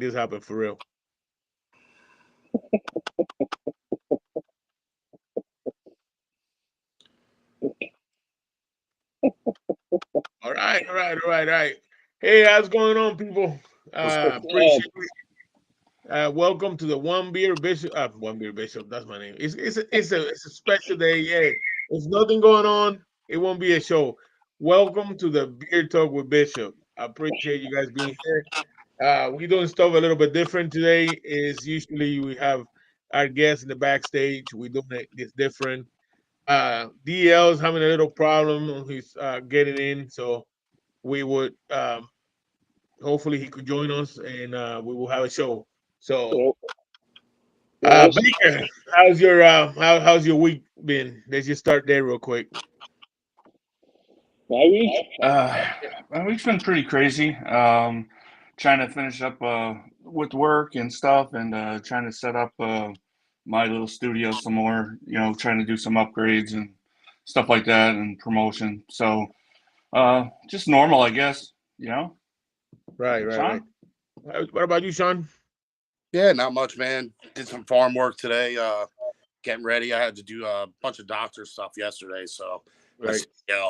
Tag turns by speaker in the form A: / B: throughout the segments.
A: this happen for real. All right. Hey, how's going on, people? Appreciate it. Welcome to the One Beer Bishop. One Beer Bishop. That's my name. It's a special day. Yeah, there's nothing going on. It won't be a show. Welcome to the Beer Talk with Bishop. I appreciate you guys being here. We're doing stuff a little bit different today. Is usually we have our guests in the backstage. We're doing this different. DL's having a little problem. He's getting in, so we would hopefully he could join us and we will have a show. So, Baker, how's your week been? Let's just start there real quick.
B: My week?
C: My week's been pretty crazy. Trying to finish up with work and stuff, and trying to set up my little studio some more. Trying to do some upgrades and stuff like that, and promotion. So, just normal, I guess.
A: Right.
C: Sean?
A: What about you, Sean?
D: Yeah, not much, man. Did some farm work today. Getting ready. I had to do a bunch of doctor stuff yesterday, so
A: Right.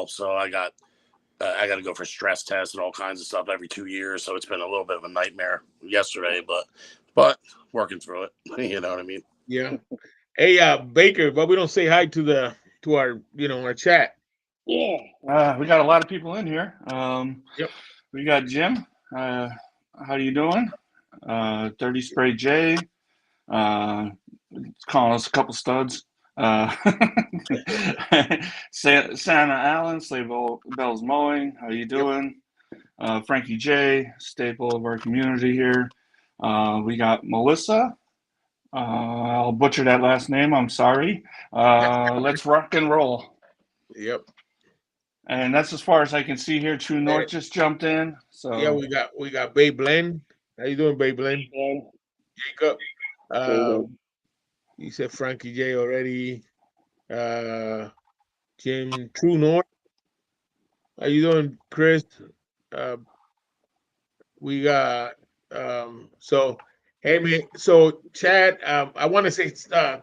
D: so I got to go for stress tests and all kinds of stuff every 2 years. So it's been a little bit of a nightmare yesterday, but working through it. You know what I mean?
A: Yeah. Hey, Baker, but we don't say hi to our our chat.
B: Yeah.
C: We got a lot of people in here.
A: Yep.
C: We got Jim. How you doing? 30 Spray J. Calling us a couple studs. Santa Allen, Slave Bells Mowing. How you doing? Frankie J, staple of our community here. We got Melissa. I'll butcher that last name. I'm sorry. Let's rock and roll.
A: Yep.
C: And that's as far as I can see here. True North just jumped in. So
A: yeah, we got Babe Len. How you doing, Babe Len? Jacob. You said Frankie J already. Jim True North. How you doing, Chris? We got so hey man, so Chad, I want to say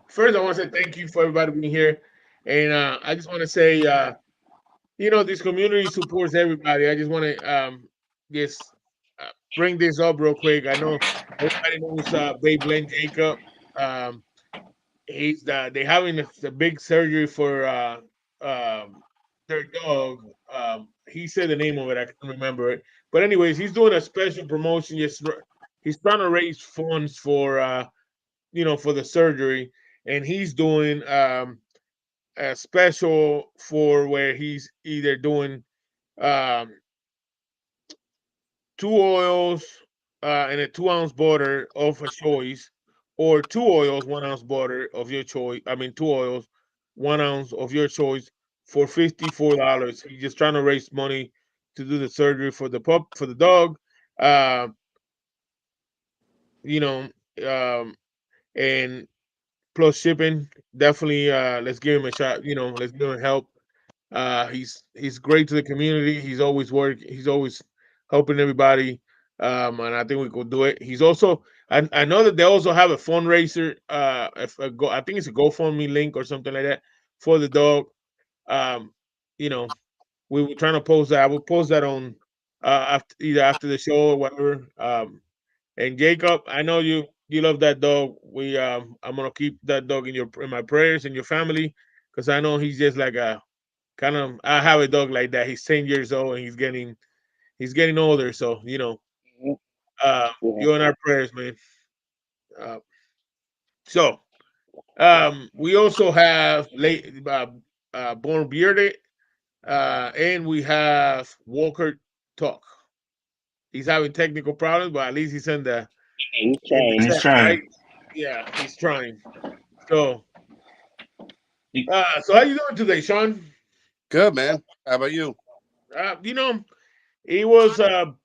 A: first I want to say thank you for everybody being here. And I just want to say this community supports everybody. I just want to just bring this up real quick. I know everybody knows Babe Len Jacob. He's they having the big surgery for their dog. He said the name of it. I can't remember it. But anyways, he's doing a special promotion. He's trying to raise funds for for the surgery, and he's doing a special for where he's either doing um, 2 oils and a 2 ounce butter of a choice, or 2 oils, 1 ounce butter of your choice. I mean, 2 oils, 1 ounce of your choice for $54. He's just trying to raise money to do the surgery for the dog. Uh, you know, and plus shipping. Definitely, let's give him a shot. Let's give him help. He's great to the community. He's always helping everybody. And I think we could do it. He's also I know that they also have a fundraiser. I think it's a GoFundMe link or something like that for the dog. Um, you know, we were trying to post that. I will post that on either after the show or whatever. And Jacob, I know you love that dog. I'm gonna keep that dog in my prayers and your family, because I know he's just like a kind of. I have a dog like that. He's 10 years old and he's getting older. So you're in our prayers, man. Uh, so we also have late Born Bearded, and we have Walker Talk. He's having technical problems, but at least he's in the
B: He's
A: in the
B: trying.
C: he's
A: chat, right?
C: trying.
A: Yeah, he's trying. So so how you doing today, Sean?
D: Good, man. How about you?
A: Uh, you know, it was a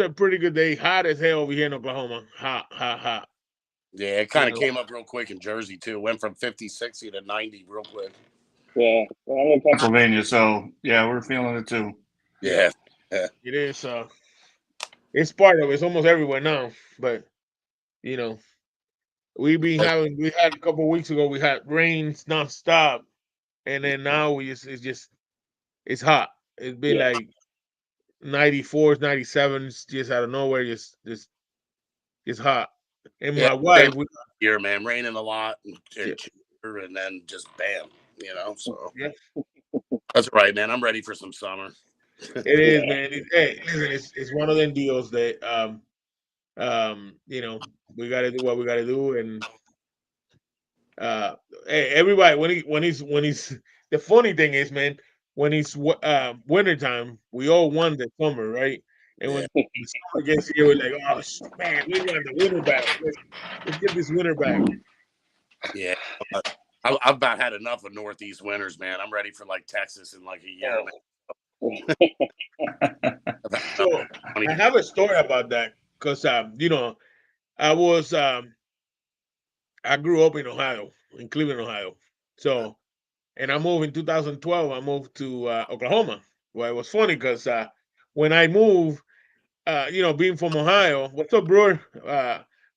A: pretty good day. Hot as hell over here in Oklahoma. Hot.
D: Yeah, it kind of came up real quick in Jersey too. Went from 50, 60 to 90 real quick.
B: Yeah. Well, I'm in
C: Pennsylvania. So yeah, we're feeling it too.
D: Yeah.
A: It is. it's part of it. It's almost everywhere now. But you know, we had a couple weeks ago. We had rains nonstop, and then now it's hot. It's been
B: Yeah.
A: like 94s, 97s, just out of nowhere, just hot. And
D: Yeah,
A: my
D: same
A: wife,
D: here, man. Raining a lot
A: yeah,
D: and chillier, and then just bam, So
A: yeah,
D: that's right, man. I'm ready for some summer.
A: it is,
B: Yeah.
A: man. Hey, listen, it's one of them deals that we got to do what we got to do, and uh, hey, everybody when he's the funny thing is, man, when it's wintertime, we all want the summer, right? And
D: Yeah,
A: when the summer gets here, we're like, oh man, we want the winter back. Let's get this winter back.
D: yeah. I've about had enough of Northeast winters, man. I'm ready for like Texas in like a year,
B: Oh.
D: man. I've had enough
A: So
D: of 20.
A: I have a story about that because I was I grew up in Ohio, in Cleveland, Ohio. So and I moved in 2012. I moved to Oklahoma. Well, it was funny because when I moved, being from Ohio, what's up, bro?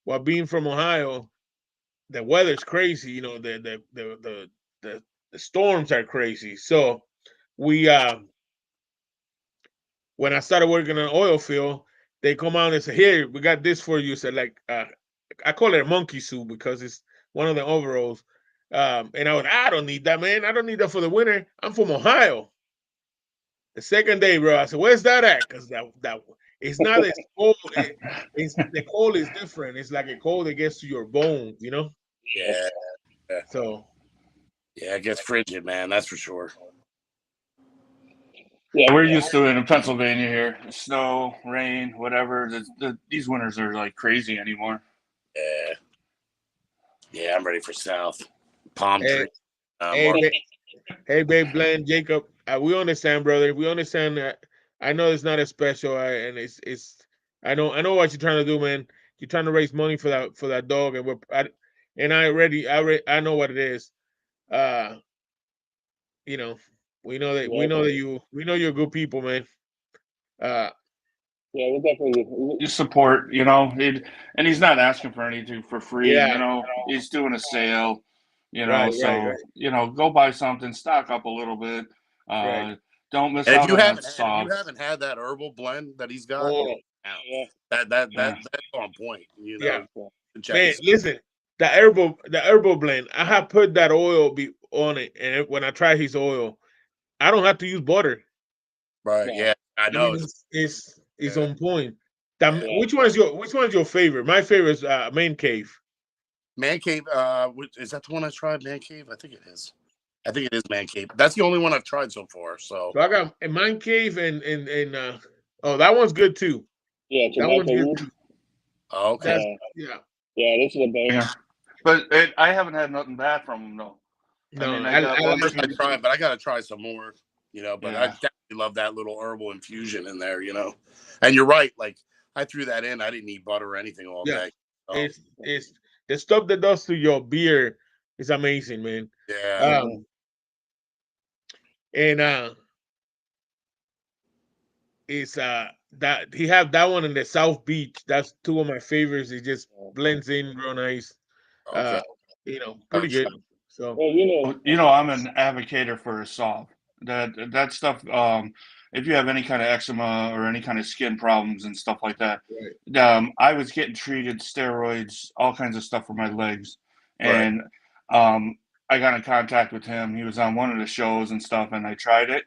A: Well, being from Ohio, the weather's crazy. The storms are crazy. So we when I started working on oil field, they come out and say, "Here, we got this for you." So like, I call it a monkey suit because it's one of the overalls. And I don't need that, man. I don't need that for the winter. I'm from Ohio. The second day, bro, I said, "Where's that at?" Because that it's not as cold. It's the cold is different. It's like a cold that gets to your bones, you know.
D: Yeah, yeah,
A: So
D: yeah. It gets frigid, man. That's for sure.
B: Yeah.
C: We're used to it in Pennsylvania here. Snow, rain, whatever. These winters are like crazy anymore.
D: Yeah, yeah. I'm ready for South palm
A: hey,
D: tree.
A: hey,
D: Mark.
A: hey, babe, Glenn, Jacob, we understand, brother. We understand that. I know it's not as special, and it's. I know what you're trying to do, man. You're trying to raise money for that dog, and I know what it is. Uh, you know, we
B: Yeah.
A: know that we know you're good people, man. Uh,
B: Yeah. We definitely.
C: You support, and he's not asking for anything for free.
A: yeah,
C: He's doing a sale,
A: right, right,
C: so
A: right,
C: go buy something, stock up a little bit.
A: right.
C: Don't miss
D: And if
C: out
D: you
C: on that
D: haven't and if you
C: sauce.
D: haven't had that herbal blend that he's got,
A: Oh,
D: now
B: Yeah.
C: Yeah.
D: that's on point.
A: yeah,
D: Check
A: man.
D: his.
A: Listen, the herbal blend. I have put that oil on it, and when I try his oil, I don't have to use butter.
D: Right.
B: Yeah.
D: Yeah, I
A: I
D: know.
A: mean,
D: It's
A: it's
D: yeah,
A: on point.
D: yeah.
B: Yeah.
A: Which one's your favorite? My favorite is Man Cave.
D: Man Cave. Is that the one I tried? Man Cave. I think it is. I think it is Man Cave. That's the only one I've tried so far. So
A: So I got a Man Cave and oh, that one's good too.
B: Yeah.
A: That one's good
B: Jamaica.
A: too.
D: okay.
A: That's
B: Yeah.
A: yeah.
B: Yeah. This is the best.
C: Yeah. But I haven't had nothing bad from him though. I
A: No,
C: mean, I got
A: I
C: one,
A: like
D: First I
C: two.
D: tried, but I got to try some more. But I
C: Yeah.
D: definitely love that little herbal infusion in there. And you're right. Like I threw that in. I didn't eat butter or anything all
A: yeah.
D: day. So
A: It's the stuff that does to your beer is amazing, man.
D: yeah.
B: Mm-hmm.
A: Um and it's that he have that one in the South Beach. That's two of my favorites. It just blends in real nice.
D: Okay.
A: Uh, pretty good. So
B: Well,
C: I'm an advocate for a solve. That stuff. If you have any kind of eczema or any kind of skin problems and stuff like that,
A: right,
C: I was getting treated steroids, all kinds of stuff for my legs,
D: Right.
C: and I got in contact with him. He was on one of the shows and stuff, and I tried it.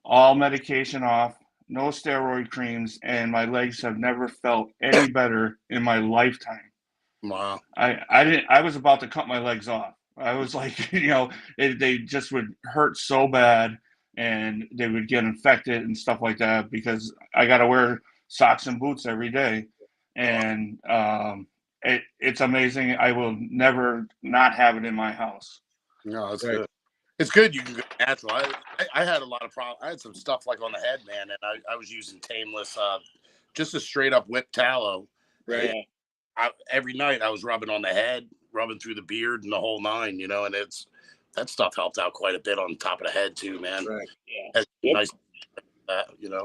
C: All medication off, no steroid creams, and my legs have never felt any better in my lifetime.
D: Wow.
C: I didn't. I was about to cut my legs off. I was like, they just would hurt so bad, and they would get infected and stuff like that because I got to wear socks and boots every day,
D: Wow.
C: and it's amazing. I will never not have it in my house.
D: No, that's
A: right.
D: good. It's good you can go natural. I had a lot of problems. I had some stuff like on the head, man, and I was using Tameless, just a straight up whip tallow.
A: Right.
D: And
B: yeah.
D: every night I was rubbing on the head, rubbing through the beard and the whole nine, and that stuff helped out quite a bit on top of the head too, man.
A: Right.
B: Yeah.
D: Has
B: Yep.
D: nice that.
A: Yeah.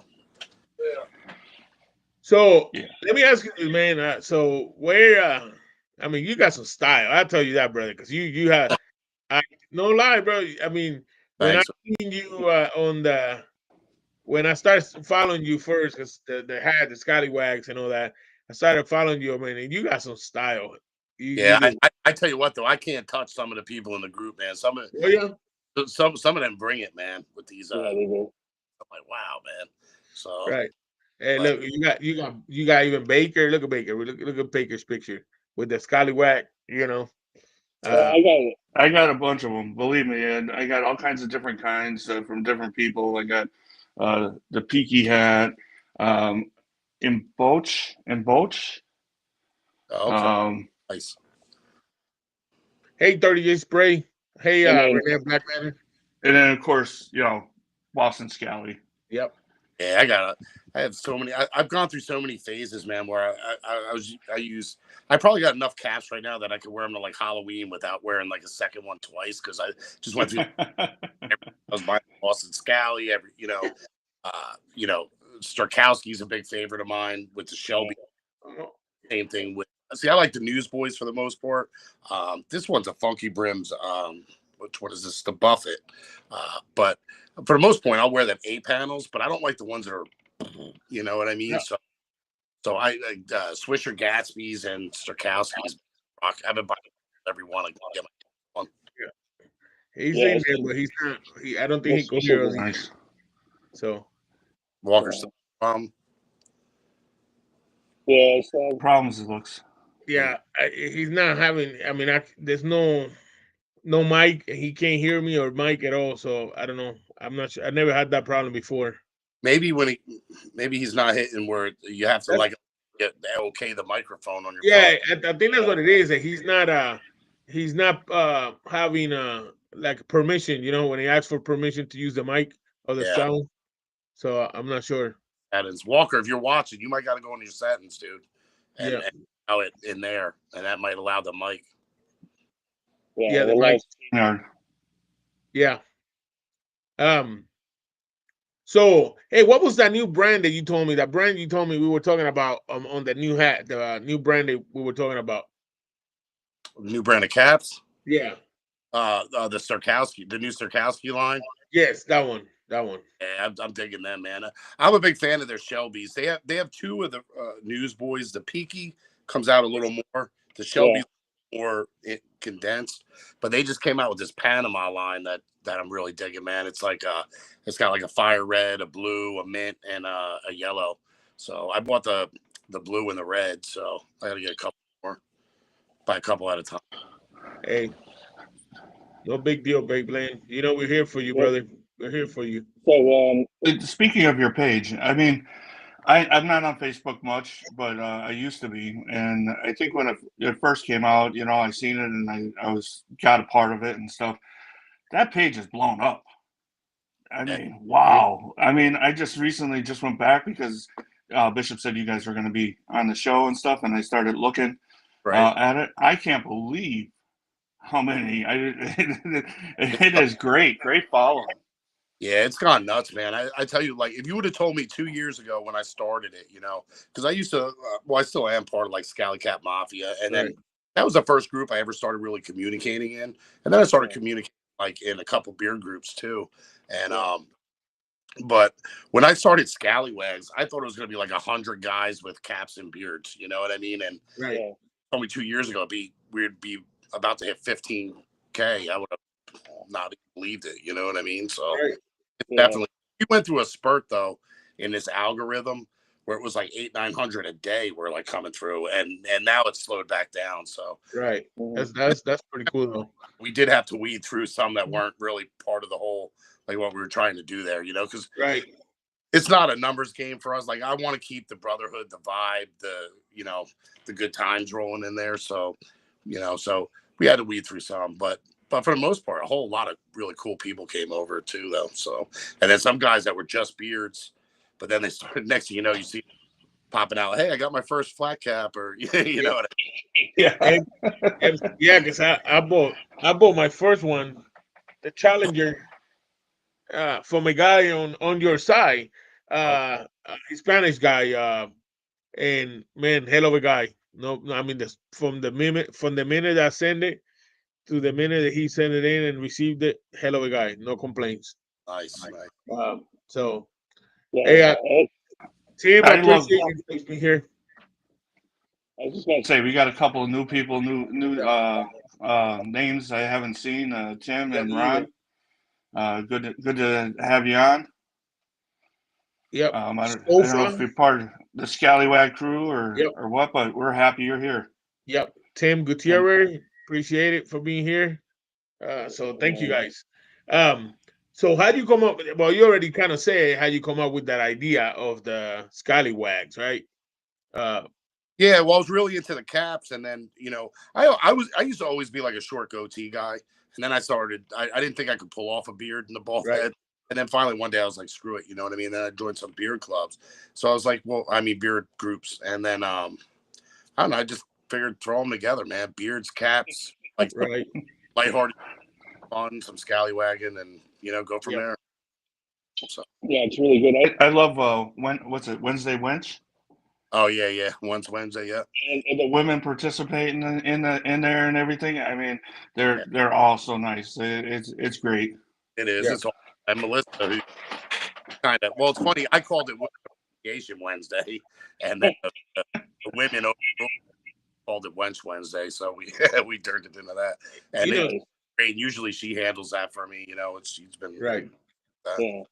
A: So
C: Yeah.
A: let me ask you this, man. So where? I mean, you got some style. I'll tell you that, brother, because you have. I no lie, bro. I mean, when I
D: Thanks.
A: seen you on the when I started following you first, because the hat, the scallywags, and all that, I started following you, man, and you got some style. You
D: Yeah,
A: do.
D: I tell you what though, I can't touch some of the people in the group, man.
A: Oh yeah.
D: Some of them bring it, man. With these,
B: Yeah, they do.
D: I'm like, wow, man. So,
A: Right. Hey,
D: but
A: look, you got even Baker. Look at Baker. Look at Baker's picture with the scallywag. You know. Uh,
B: I got it.
C: I got a bunch of them, believe me, and I got all kinds of different kinds from different people. I got the Peaky hat, in Boch.
D: okay,
C: Um,
D: nice.
A: hey, 38 spray. Hey,
B: And then
A: Renee Black Lantern.
C: and then of course, Boston Scally.
A: Yep.
D: Yeah, I have so many. I've gone through so many phases, man. Where I probably got enough caps right now that I could wear them to like Halloween without wearing like a second one twice because I just went through. I was buying Boston Scally you know, Starkowski's a big favorite of mine with the Shelby. Same thing with. See, I like the Newsboys for the most part. This one's a Funky Brims. Which one is this? The Buffett. But for the most part, I'll wear them A panels, but I don't like the ones that are, you know what I mean.
A: Yeah.
D: So I Swisher Gatsby's and Starkowski's. I've been buying every one. I get my one.
A: He's
B: Yeah,
A: in there, but he's not. I don't think he
B: this
A: could
B: is
A: hear us
B: good.
A: either.
C: Nice.
A: So
D: Walker's.
B: Yeah, so
C: Problems it looks.
A: yeah, he's not having. I mean, there's no mic. He can't hear me or mic at all. So I don't know. I'm not sure. I never had that problem before.
D: Maybe maybe he's not hitting where you have to
A: That's,
D: like get okay the microphone on your phone.
A: yeah, I think that's what it is. That he's not having like permission. You know, when he asks for permission to use the mic or the
D: Yeah,
A: sound. So I'm not sure.
D: that is Walker. If you're watching, you might got to go into your settings, dude,
A: Yeah,
D: and allow it in there, and that might allow the mic.
A: yeah, the
B: the
A: mic.
B: lights.
A: Yeah. Um. So, hey, what was that new brand that you told me? That brand you told me we were talking about on the new hat, the new brand that we were talking about.
D: New brand of caps.
A: Yeah.
D: The Starkowski, the new Starkowski line.
A: Yes, that one. That one.
D: Yeah, I'm digging them, man. I'm a big fan of their Shelbys. They have two of the Newsboys. The Peaky comes out a little more. The Shelby's more condensed, but they just came out with this Panama line that I'm really digging, man. It's got like a fire red, a blue, a mint, and a yellow. So I bought the blue and the red. So I got to get a couple more, buy a couple at a time.
A: Hey, no big deal, Big Lane. You know we're here for you, brother. We're here for you.
B: So
C: Speaking of your page, I mean, I'm not on Facebook much, but I used to be, and I think when it first came out, I seen it and I got a part of it and stuff. That page is blown up. I mean, wow. I mean, I just recently just went back because Bishop said you guys were going to be on the show and stuff, and I started looking
D: Right.
C: at it. I can't believe how many. It is great following.
D: Yeah, it's gone nuts, man. I tell you, like, if you would have told me 2 years ago when I started it, because I used to, I still am part of like Scally Cap Mafia, and then that was the first group I ever started really communicating in, and then I started communicating like in a couple beer groups too, and but when I started ScallyWags, I thought it was going to be like 100 guys with caps and beards, you know what I mean? And only 2 years ago, we'd be about to hit 15K. I would have not believed it, you know what I mean? So. Definitely. We went through a spurt though in this algorithm where it was like 800-900 a day were like coming through, and now it's slowed back down. So
A: That's pretty cool though.
D: we did have to weed through some that weren't really part of the whole like what we were trying to do there, because it's not a numbers game for us. Like I want to keep the brotherhood, the vibe, the good times rolling in there. So so we had to weed through some, but for the most part, a whole lot of really cool people came over too, though. So, and then some guys that were just beards, but then they started. Next thing you know, you see popping out, "Hey, I got my first flat cap," or you know what I mean?
A: Yeah, because I bought my first one, the Challenger, from a guy on your side, Spanish guy. and man, hell of a guy. No, I mean, from the minute I send it to the minute that he sent it in and received it, hell of a guy. No complaints.
D: Nice, nice.
A: So, hey,
B: Yeah,
A: Tim, I
C: I love.
A: appreciate you being here.
B: I was just gonna
C: Say we got a couple of new people, new names I haven't seen. Tim
A: Yeah,
C: and
A: me either.
C: Ron. Good to have you on.
A: Yep.
C: I don't know if
A: Sofa.
C: you're part of the Scallywag crew
A: Yep.
C: or what, but we're happy you're here.
A: Yep. Tim
C: And
A: Gutierrez, appreciate it for being here. So thank you
B: yeah.
A: guys. Um, so how do you come up? Well, you already kind of say how you come up with that idea of the ScallyWags, right? Uh,
D: Yeah, well, I was really into the caps, and then I used to always be like a short goatee guy, and then I started. I didn't think I could pull off a beard and the bald
A: right.
D: head, and then finally one day I was like, screw it, you know what I mean? Then I joined some beard clubs, so I was like, well, I mean beard groups, and then I don't know, I just figured throw them together, man. Beards, caps, like
A: Right.
D: lighthearted fun, some scallywagging, and go from
A: Yep.
D: there. So,
B: Yeah, it's really good.
C: I love what's it, Wednesday Wench?
D: oh yeah, once Wednesday, yeah,
C: And the women participating in there and everything. I mean,
D: yeah,
C: they're all so nice. It's great.
D: it is.
A: Yeah.
D: It's all and Melissa, who kind of well, it's funny. I called it Women's Appreciation Wednesday, and then the women overall called it Wench Wednesday, so we we turned it into that, and
A: You
D: it's
A: know,
B: Nice.
D: great. Usually she handles that for me. She's been
A: right.
D: that.
B: Yeah,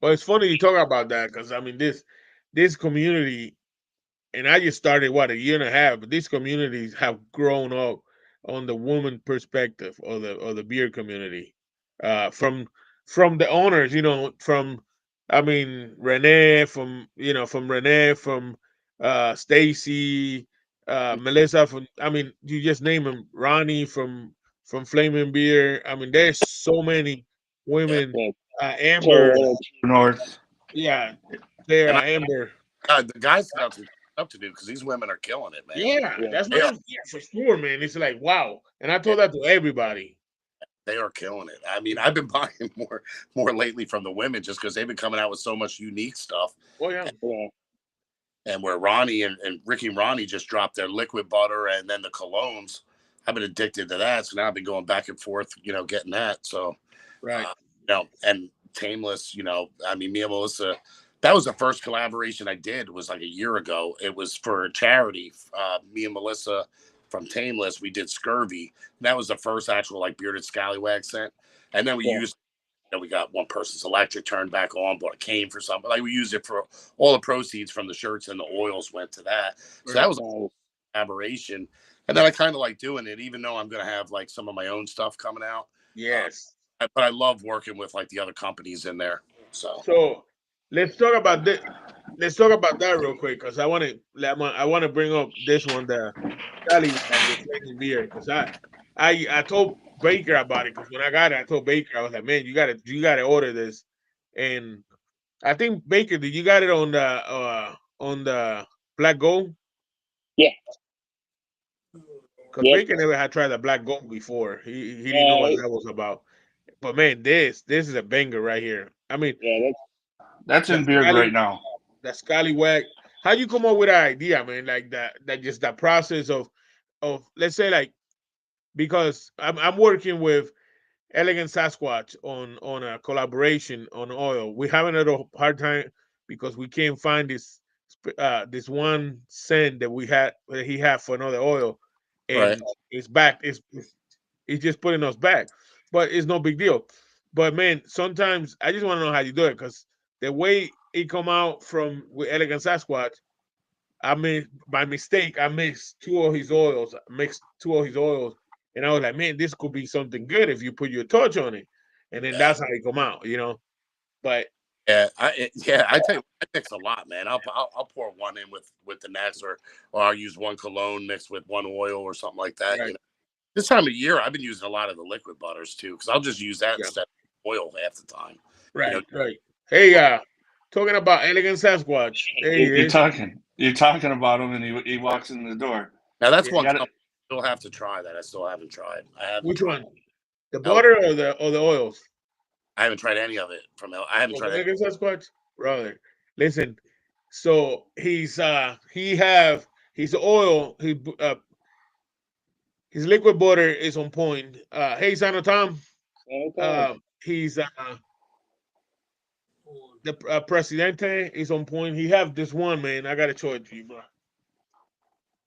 A: Well, it's funny you talk about that because I mean this community, and I just started what a year and a half, but these communities have grown up on the woman perspective of the beer community. From the owners, from I mean Renee, from Renee, from Stacy, Melissa, from I mean you just name them, Ronnie from Flaming Beer. I mean there's so many
D: Yeah,
A: women.
B: yeah.
A: Amber,
B: So,
C: North.
A: yeah, there,
D: and
A: Amber.
D: the guys got some stuff to do because these women are killing it, man.
A: Yeah,
B: yeah,
A: that's
D: They
A: what
D: are,
A: I'm. Yeah, for sure, man. It's like wow, and I
D: yeah,
A: told that to everybody.
D: they are killing it. I mean, I've been buying more lately from the women just because they've been coming out with so much unique stuff.
A: Oh yeah,
B: yeah,
D: And where Ronnie and Ricky and Ronnie just dropped their liquid butter and then the colognes, I've been addicted to that. So now I've been going back and forth, getting that. So,
A: right.
D: uh, and Tameless, I mean, me and Melissa, that was the first collaboration I did was like a year ago. It was for a charity. Me and Melissa from Tameless, we did Scurvy. And that was the first actual like bearded scallywag scent. And then we
B: yeah,
D: used we got one person's electric turned back on, bought a cane for something. Like we used it for all the proceeds from the shirts and the oils went to that. So
A: Right.
D: that was
B: nice.
D: a collaboration. And then I kind of like doing it, even though I'm going to have like some of my own stuff coming out. Uh,
A: Yes.
D: but I love working with like the other companies in there. So
A: So let's talk about this. Let's talk about that real quick because I want to bring up this one, the Scallywag with Flaming Beer, because I told Baker about it because when I got it, I told Baker I was like, man, you gotta order this, and I think Baker, did you got it on the Black Gold?
B: Yeah,
A: Because
B: yep.
A: Baker never had tried the Black Gold before. He didn't know what that was about. But man, this is a banger right here. I mean,
B: Yeah,
C: That's
A: the
C: in Beard
A: scally
C: right now.
A: the scallywag. How you come up with that idea, man? Like that just that process of let's say like because I'm working with Elegant Sasquatch on a collaboration on oil. We having a little hard time because we can't find this one scent that he had for another oil,
D: right,
A: and it's back. It's just putting us back, but it's no big deal. But man, sometimes I just want to know how you do it because the way it come out from with Elegant Sasquatch, I mean, by mistake, I mixed two of his oils, and I was like, man, this could be something good if you put your touch on it, and then
D: yeah,
A: that's how it come out. But
D: yeah, yeah. I tell you, I mix a lot, man. I'll pour one in with the next, or I'll use one cologne mixed with one oil or something like that.
A: right,
D: This time of year, I've been using a lot of the liquid butters too, because I'll just use that
A: yeah,
D: instead of oil half the time. You know,
A: right. Hey, talking about Elegant Sasquatch, there he
C: You're
A: is.
C: talking about him, and he walks in the door.
D: now that's
A: Yeah,
C: You
D: one
C: got it.
D: company I still have to try that I still haven't tried. I haven't
A: which
D: tried.
A: one? The
D: El-
A: butter or the oils?
D: I haven't tried any of it I haven't
A: Oh,
D: tried
A: the
D: any.
A: Elegant Sasquatch, brother. Listen, So he have his oil, his liquid butter is on point. Hey, Santa Tom, he's the Presidente is on point. He have this one, man. I gotta show it to you, bro.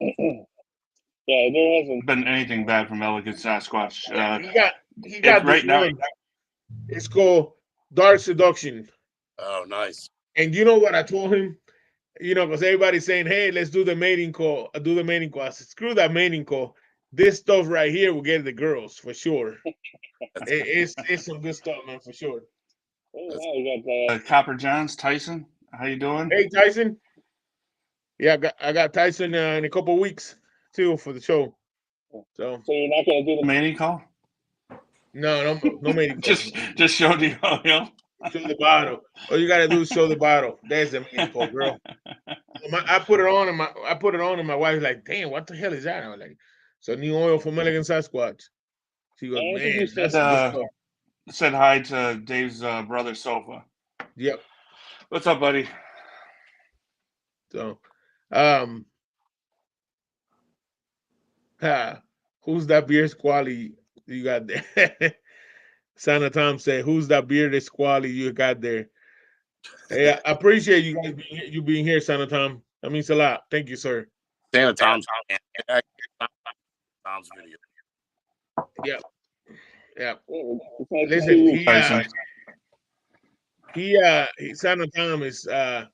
B: Yeah, there hasn't
C: been anything bad from Elegant Sasquatch.
A: He got this
C: right now.
A: one. It's called Dark Seduction.
D: Oh, nice.
A: And you know what I told him? Because everybody's saying, "Hey, let's do the mating call." Do the mating call. I said, "Screw that mating call. This stuff right here will get the girls for sure. It's some good stuff, man, for sure."
B: we got
C: Copper Johns, Tyson, how you doing?
A: Hey, Tyson. Yeah, I got Tyson in a couple weeks too for the show. So
B: you're not gonna do the
C: Mating call?
A: no mating call.
C: just show the oil.
A: Show the bottle. All you gotta do is show the bottle. There's the mating call, girl. I put it on, and my wife's like, "Damn, what the hell is that?" I was like, "So new oil from Elegant Sasquatch." She goes,
B: I think you
A: "Man,
B: said,
A: that's good stuff."
C: Said hi to Dave's brother, Sofa.
A: Yep.
C: What's up, buddy?
A: So, who's that beer squally you got there? Santa Tom said, "Who's that bearded squally you got there?" Hey, I appreciate you guys being here, Santa Tom. That means a lot. Thank you, sir.
D: Santa Tom's Tom's video.
A: Yep. Yep.
B: nice
A: Listen,
C: Tyson.
A: Santa Tom is man,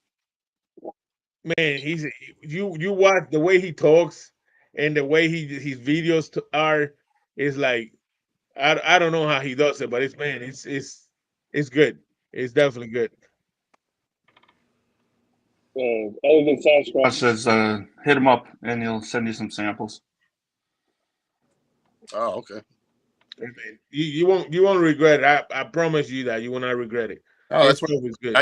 A: you watch the way he talks and the way his videos are is like I don't know how he does it, but it's good. It's definitely good.
B: Elegant Sasquatch
C: says hit him up and he'll send you some samples.
D: Oh, okay.
A: Hey, man, you won't regret it. I promise you that you will not regret it.
D: Oh, that's what
A: always good.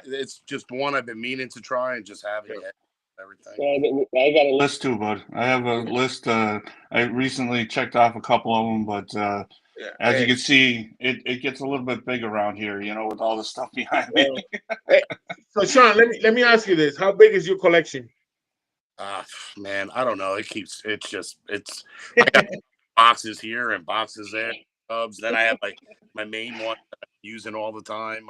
D: it's just one I've been meaning to try and just having it, everything.
B: I got a
C: List too, bud. I have a list. I recently checked off a couple of them, but as you can see, it gets a little bit big around here, with all the stuff behind me.
A: So Shaun, let me ask you this: how big is your collection?
D: Man, I don't know. It's I got boxes here and boxes there, tubs. Then I have my main one that I'm using all the time.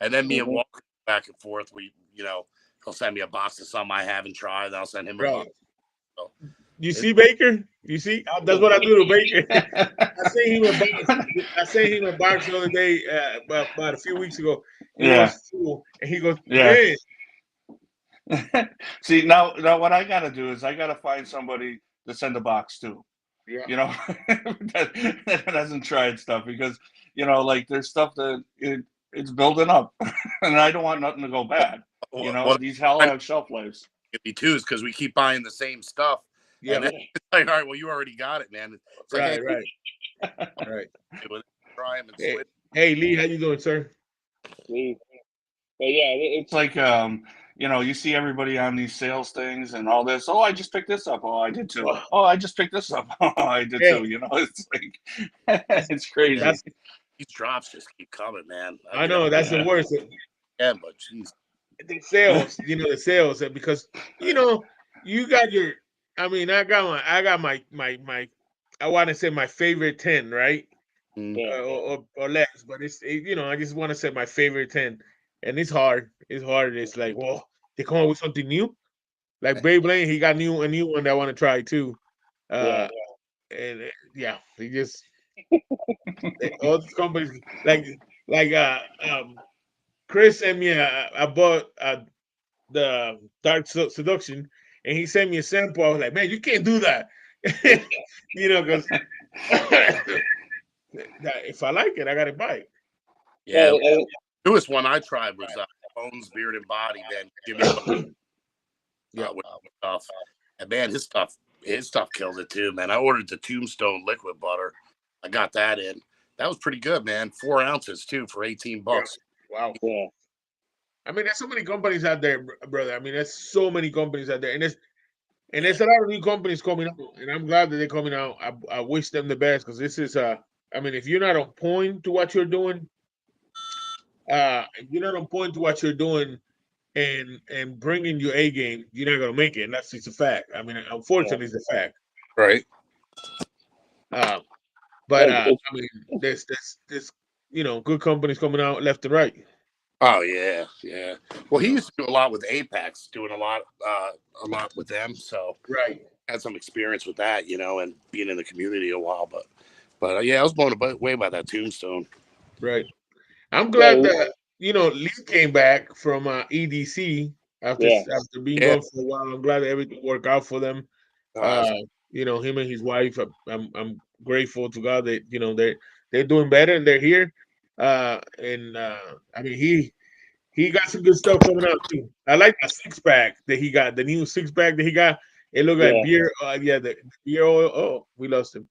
D: And then me and Walker back and forth. He'll send me a box of something I haven't tried. I'll send him a box. So,
A: you see Baker? You see? That's what I do to Baker. I sent him a box the other day, about a few weeks ago. It was full, and he goes, "Man."
C: See, now what I got to do is I got to find somebody to send a box to.
A: Yeah.
C: that hasn't tried stuff because like there's stuff that it's building up, and I don't want nothing to go bad. These all have shelf lives.
D: Me too, is because we keep buying the same stuff. Yeah. And then it's like, all right, well, you already got it, man. It's like,
A: right.
D: Try them and switch.
A: Hey, Lee, how you doing, sir?
B: Lee. But yeah,
C: it's like you see everybody on these sales things and all this. Oh, I just picked this up. Oh, I did too. Oh, I just picked this up. Oh, I did too. It's like it's crazy.
D: These drops just keep coming, man.
A: I know that's the worst.
D: Yeah, but geez.
A: The sales, because you got your. I mean, I got my I want to say my favorite 10, right? Or less, but I just want to say my favorite 10, and it's hard. It's hard. It's like, well, they come up with something new, like Beyblade. He got a new one that I want to try too. And he just all these companies like Chris sent me I bought the Dark Seduction, and he sent me a sample. I was like, man, you can't do that, because if I like it, I gotta buy it.
D: Yeah, the newest one I tried was Bones, Beard, and Body. Man, Jimmy. Stuff, and man, his stuff kills it too, man. I ordered the Tombstone liquid butter. I got that in. That was pretty good, man. 4 ounces too for $18.
A: Wow. Yeah. I mean, there's so many companies out there, brother. I mean, there's so many companies out there, and there's a lot of new companies coming out, and I'm glad that they're coming out. I wish them the best, because this is I mean, if you're not on point to what you're doing, and bringing your A game, you're not gonna make it, and that's just a fact. I mean, unfortunately, it's a fact.
D: Right.
A: Uh, but
B: It's,
A: I mean, there's good companies coming out left and right.
D: Oh yeah, yeah. Well,
A: You
D: he
A: know,
D: used to do a lot with Apex, doing a lot with them. So
A: right,
D: had some experience with that, and being in the community a while. But yeah, I was blown away by that Tombstone.
A: right. I'm glad
B: yeah,
A: that Lee came back from EDC
B: yeah,
A: after being
D: Yeah.
A: gone for a while. I'm glad that everything worked out for them.
D: Uh,
A: Uh, him and his wife. I'm grateful to God that they're doing better and they're here. And I mean he got some good stuff coming out too. I like the six pack that he got. The new six pack that he got. It looked like
B: yeah,
A: beer. Yeah, the beer oil. Oh, we lost him.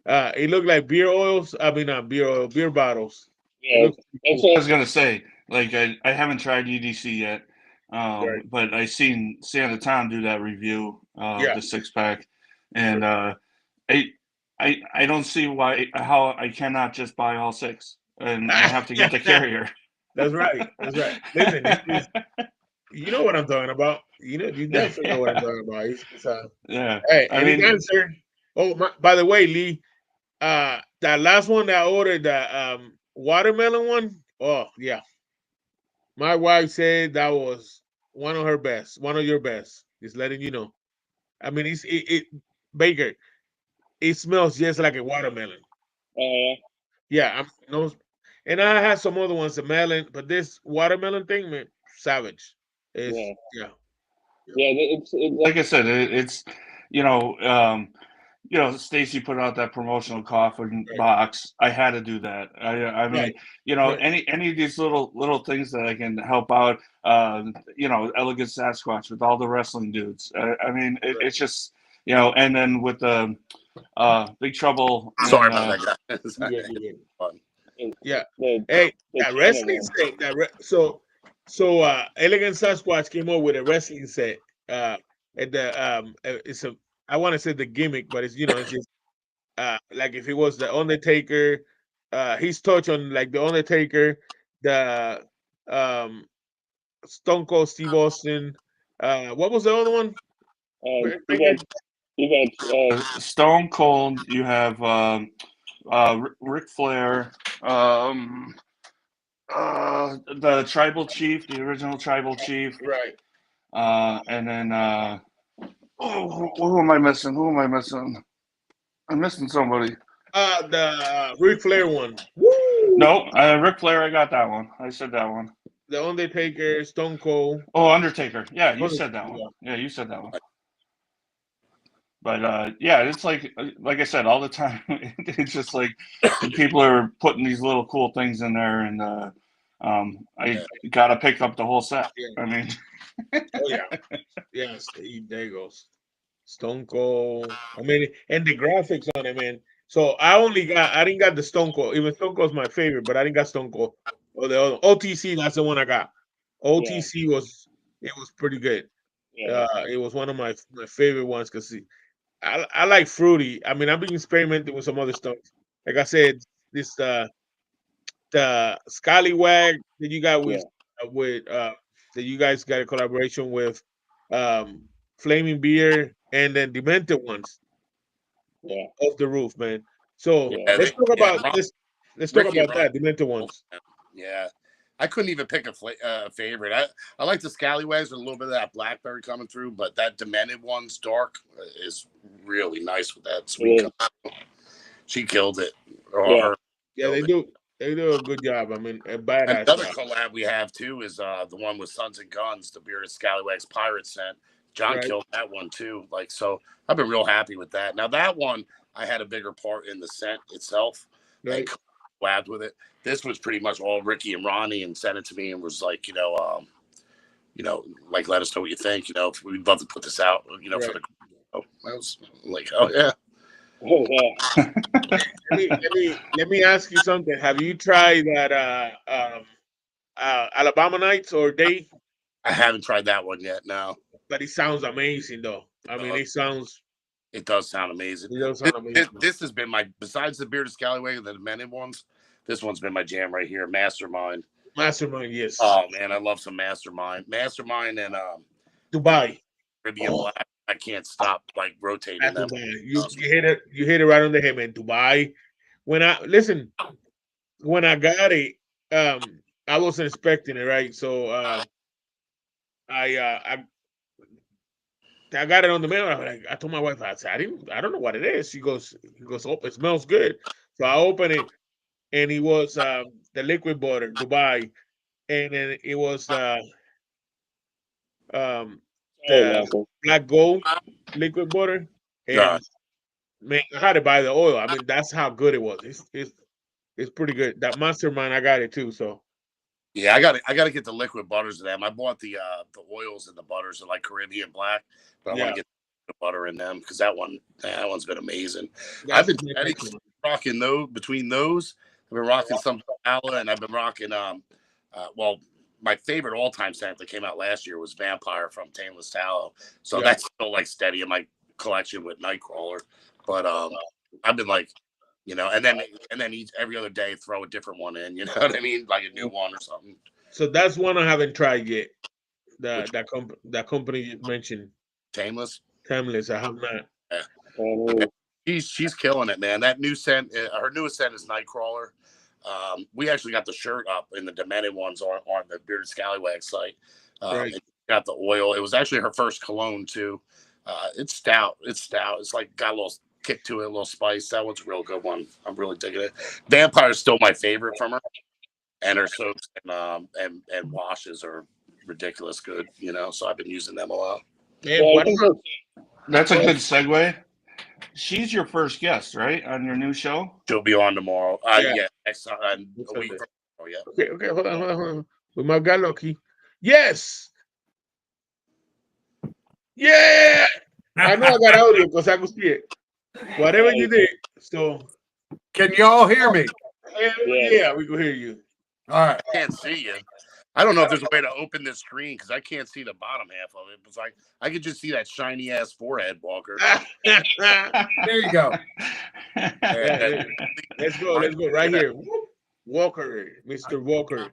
A: It looked like beer oils. I mean, not beer oil, beer bottles. It
B: yeah.
A: looks pretty
B: That's
A: cool.
C: I
B: what.
C: was gonna say, like, I haven't tried EDC yet,
A: Right.
C: but I seen Santa Tom do that review of
A: Yeah.
C: the six pack, and I, I don't see how I cannot just buy all six, and I have to get the carrier.
A: That's right. That's right. Listen, you know what I'm talking about. You definitely know what I'm talking about.
C: Yeah,
A: Hey,
C: I
A: anytime,
C: mean,
A: sir. Oh, by the way, Lee, that last one that I ordered, the watermelon one. Oh, yeah. My wife said that was one of her best, one of your best. Just letting you know. I mean, Baker. It smells just like a watermelon.
B: Yeah,
A: Yeah, no, and I had some other ones, the melon, but this watermelon thing, man, savage. It's
B: yeah,
A: yeah,
B: yeah.
C: like I said, it's you know, um, Stacy put out that promotional coffin
A: right,
C: box. I had to do that. I
A: right,
C: mean,
A: right,
C: any of these little things that I can help out. Elegant Sasquatch with all the wrestling dudes. I mean,
A: right.
C: it's just and then with the Big Trouble
D: sorry
C: and
D: about that, guys.
A: You get.
D: Fun.
B: it,
A: Yeah.
B: the
A: Hey,
B: the
A: that
B: China
A: wrestling
B: one.
A: set. Elegant Sasquatch came up with a wrestling set. At it's a I want to say the gimmick, but it's just like if it was the Undertaker, he's touch on like the Undertaker, the um Stone Cold Steve Austin. What was the other one?
B: You
A: Baker?
B: got
C: Stone Cold. You have Ric Flair. Um, the tribal chief, the original tribal chief,
A: Right.
C: and then who am I missing? Who am I missing? I'm missing somebody.
A: The Ric Flair one. Woo!
C: No, Ric Flair. I got that one. I said that one.
A: The Undertaker, Stone Cold.
C: Oh, Undertaker. Yeah, you said
A: Undertaker,
C: that one.
A: yeah.
C: Yeah, you said that one. But yeah, it's like I said all the time. It's just like people are putting these little cool things in there, and I
D: Yeah.
C: gotta pick up the whole set.
A: Yeah.
C: I mean,
A: Oh yeah. Yeah. There he goes. Stone Cold. I mean, and the graphics on it, man. So I didn't got the Stone Cold. Even Stone Cold's my favorite, but I didn't got Stone Cold. Or the other OTC, that's the one I got.
B: yeah,
A: OTC was pretty good.
B: yeah,
A: It was one of my favorite ones because I like fruity. I mean, I've been experimenting with some other stuff. Like I said, this the ScallyWag that you got
B: yeah,
A: with that you guys got a collaboration with um Flaming Beer and then Demented ones
B: yeah,
A: off the roof, man. So
B: yeah,
D: Yeah,
A: let's talk
D: Ricky and
A: about
D: Ron.
A: that Demented ones.
D: Yeah, I couldn't even pick a favorite. I like the Scallywags with a little bit of that blackberry coming through, but that Demented one's dark is really nice with that
B: it
D: sweet.
B: is.
D: She killed it, or
B: Yeah,
D: her
A: Yeah,
D: killed it.
A: they do a good job. I mean, a
D: And
A: badass
D: another
A: job,
D: collab we have too is the one with Sons and Guns, the Bearded Scallywags Pirate Scent. John
A: right?
D: killed that one too. Like so, I've been real happy with that. Now that one, I had a bigger part in the scent itself and
A: Right.
D: collabed with it. This was pretty much all Ricky and Ronnie, and sent it to me and was like, like let us know what you think. We'd love to put this out. For
A: Right.
D: the. Oh, I was like, oh yeah,
B: yeah.
A: Let me ask you something. Have you tried that Alabama Nights or Day?
D: I haven't tried that one yet. No,
A: But it sounds amazing though. I mean,
D: uh, it does sound amazing.
A: it does
D: This,
A: sound
D: this,
A: amazing.
D: this has been besides the Bearded Scallywag and the Demented ones, this one's been my jam right here. Mastermind.
A: Mastermind, yes.
D: Oh man, I love some Mastermind and
A: Dubai.
D: Caribbean Black. I can't stop like rotating them.
A: Dubai. You hit it right on the head, man. Dubai. When I got it, I wasn't expecting it, right? So I got it on the mail. I told my wife, I said, I don't know what it is. He goes, oh, it smells good. So I opened it, and it was the liquid butter, Dubai, and then it was um the
B: Michael.
A: black gold liquid butter,
D: God,
A: and man, I had to buy the oil. I mean, that's how good it was. It's pretty good. That Mastermind, I got it too. So
D: yeah, I got to get the liquid butters of them. I bought the oils and the butters of like Caribbean Black, but I want
A: yeah,
D: to get the butter in them because that one's been amazing. I've
A: that's
D: been steady rocking those between those. I've been rocking some Ala, and I've been rocking well, my favorite all time scent that came out last year was Vampire from Tameless Tallow. So
A: yeah.
D: that's still like steady in my collection with Nightcrawler. But I've been like, and then every other day throw a different one in. You know what I mean? Like a new one or something.
A: So that's one I haven't tried yet.
D: Which,
A: That company you mentioned,
D: Tameless.
A: Timeless. I have not.
D: Yeah. She's killing it, man. That new scent, her newest scent is Nightcrawler. We actually got the shirt up in the Demented ones on the Bearded Scallywags site.
A: Right.
D: And got the oil. It was actually her first cologne too. It's stout. It's like got a little kick to it, a little spice. That one's a real good one. I'm really digging it. Vampire is still my favorite from her, and her soaps and washes are ridiculous good. So I've been using them a lot.
A: Man,
C: That's a good segue. She's your first guest, right, on your new show?
D: She'll be on tomorrow.
A: Yeah.
D: Next a week from tomorrow. Yeah.
A: Okay, hold on. We might got lucky. Yes. Yeah. I know I got audio because I could see it. Whatever you did. So
E: can y'all hear me?
A: Yeah, we can hear you.
E: All right.
D: I can't see you. I don't know if there's a way to open this screen because I can't see the bottom half of it. It's like I could just see that shiny ass forehead, Walker.
E: There you go.
A: Let's go right here. Walker, Mr. Walker.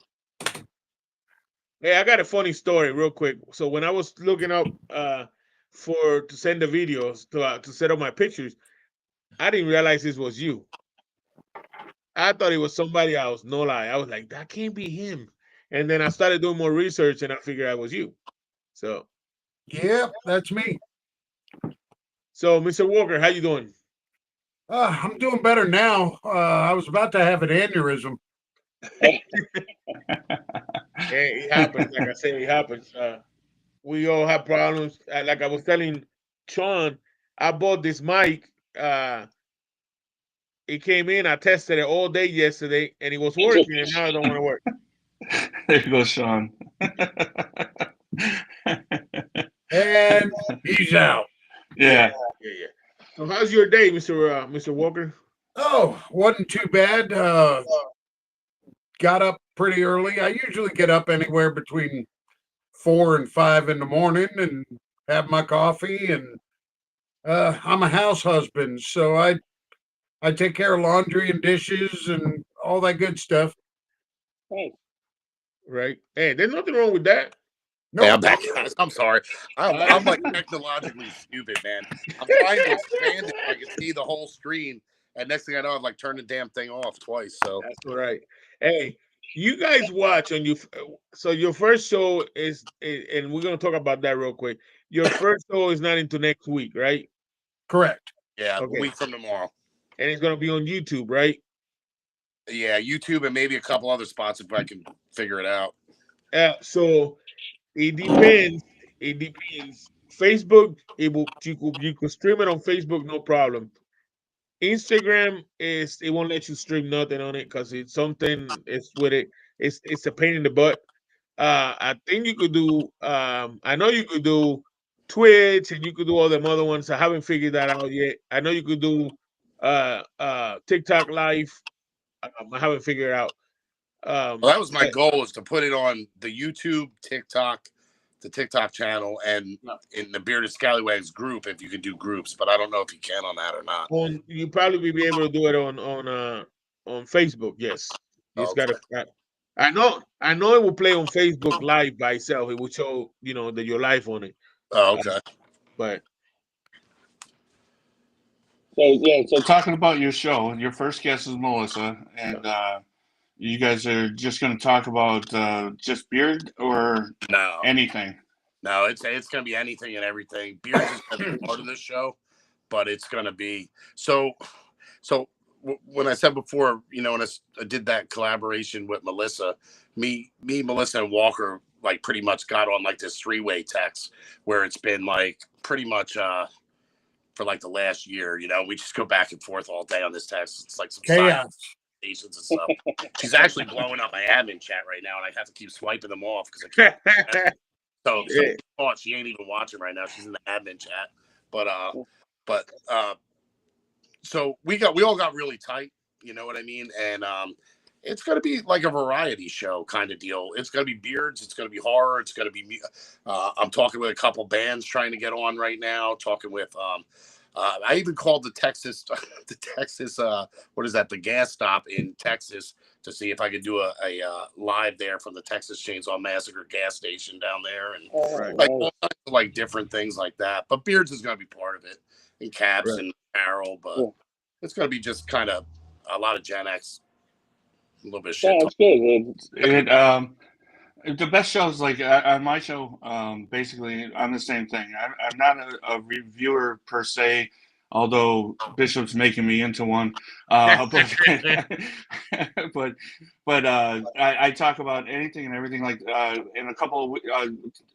A: Hey, I got a funny story real quick. So when I was looking up to send the videos to set up my pictures, I didn't realize this was you. I thought it was somebody else. No lie. I was like, that can't be him. And then I started doing more research and I figured it was you. So
E: yeah, that's me.
A: So Mr. Walker, how you doing?
E: I'm doing better now. I was about to have an aneurysm.
A: Yeah, it happens. Like I say, it happens. We all have problems. Like I was telling Shaun, I bought this mic. It came in. I tested it all day yesterday, and it was working. And now it don't want to work.
C: There you go, Shaun.
E: And he's out.
C: Yeah.
A: So how's your day, Mr. Walker?
E: Oh, wasn't too bad. Got up pretty early. I usually get up anywhere between 4 and 5 in the morning and have my coffee. And I'm a house husband, so I take care of laundry and dishes and all that good stuff.
A: Right. Hey, there's nothing wrong with that.
E: No,
D: hey, I'm back, guys. I'm sorry. I'm like technologically stupid, man. I'm trying to expand it so I can see the whole screen, and next thing I know, I've like turned the damn thing off twice. So
A: that's all right. Hey, you guys watch on you. So your first show is, and we're gonna talk about that real quick. Your first show is not into next week, right?
E: correct.
D: yeah,
A: Okay.
D: a week from tomorrow.
A: And it's gonna be on YouTube, right?
D: Yeah, YouTube and maybe a couple other spots if I can figure it out.
A: So it depends. It depends. Facebook, you could stream it on Facebook, no problem. Instagram it won't let you stream nothing on it because it's something. It's with it. It's a pain in the butt. I think you could do. I know you could do Twitch and you could do all them other ones. I haven't figured that out yet. I know you could do TikTok Live. I haven't figured it out.
D: Well, that was my goal, is to put it on the YouTube, TikTok, the TikTok channel, and in the Bearded Scallywags group if you can do groups. But I don't know if you can on that or not.
A: You probably be able to do it on Facebook. Yes, you just gotta. I know it will play on Facebook Live by itself. It will show, that you're live on it.
D: Oh,
A: Uh,
D: okay.
A: but
B: So yeah, so
C: Talking about your show, your first guest is Melissa, and you guys are just going to talk about just beard or
D: No,
C: anything.
D: no, it's gonna be anything and everything. Beards is gonna be part of this show, but it's gonna be so. So when I said before, when I did that collaboration with Melissa, Melissa, and Walker like pretty much got on like this three-way text where it's been like pretty much for like the last year. We just go back and forth all day on this text. It's like some side
E: Chaos.
D: stations and stuff. She's actually blowing up my admin chat right now, and I have to keep swiping them off because I can't. So
A: yeah,
D: she ain't even watching right now. She's in the admin chat. But so we all got really tight, you know what I mean? And it's gonna be like a variety show kind of deal. It's gonna be beards, it's gonna be horror, it's gonna be I'm talking with a couple bands trying to get on right now, talking with I even called the Texas what is that, the gas stop in Texas to see if I could do a live there from the Texas Chainsaw Massacre gas station down there, and
A: right,
D: like all kinds of like different things like that. But beards is gonna be part of it, and Caps
A: right.
D: and Carol, but it's gonna be just kind of a lot of Gen X, a little bit of shit talk.
B: sounds good.
C: The best shows, like on my show, basically I'm the same thing. I'm not a reviewer per se, although Bishop's making me into one. But I talk about anything and everything. Like in a couple of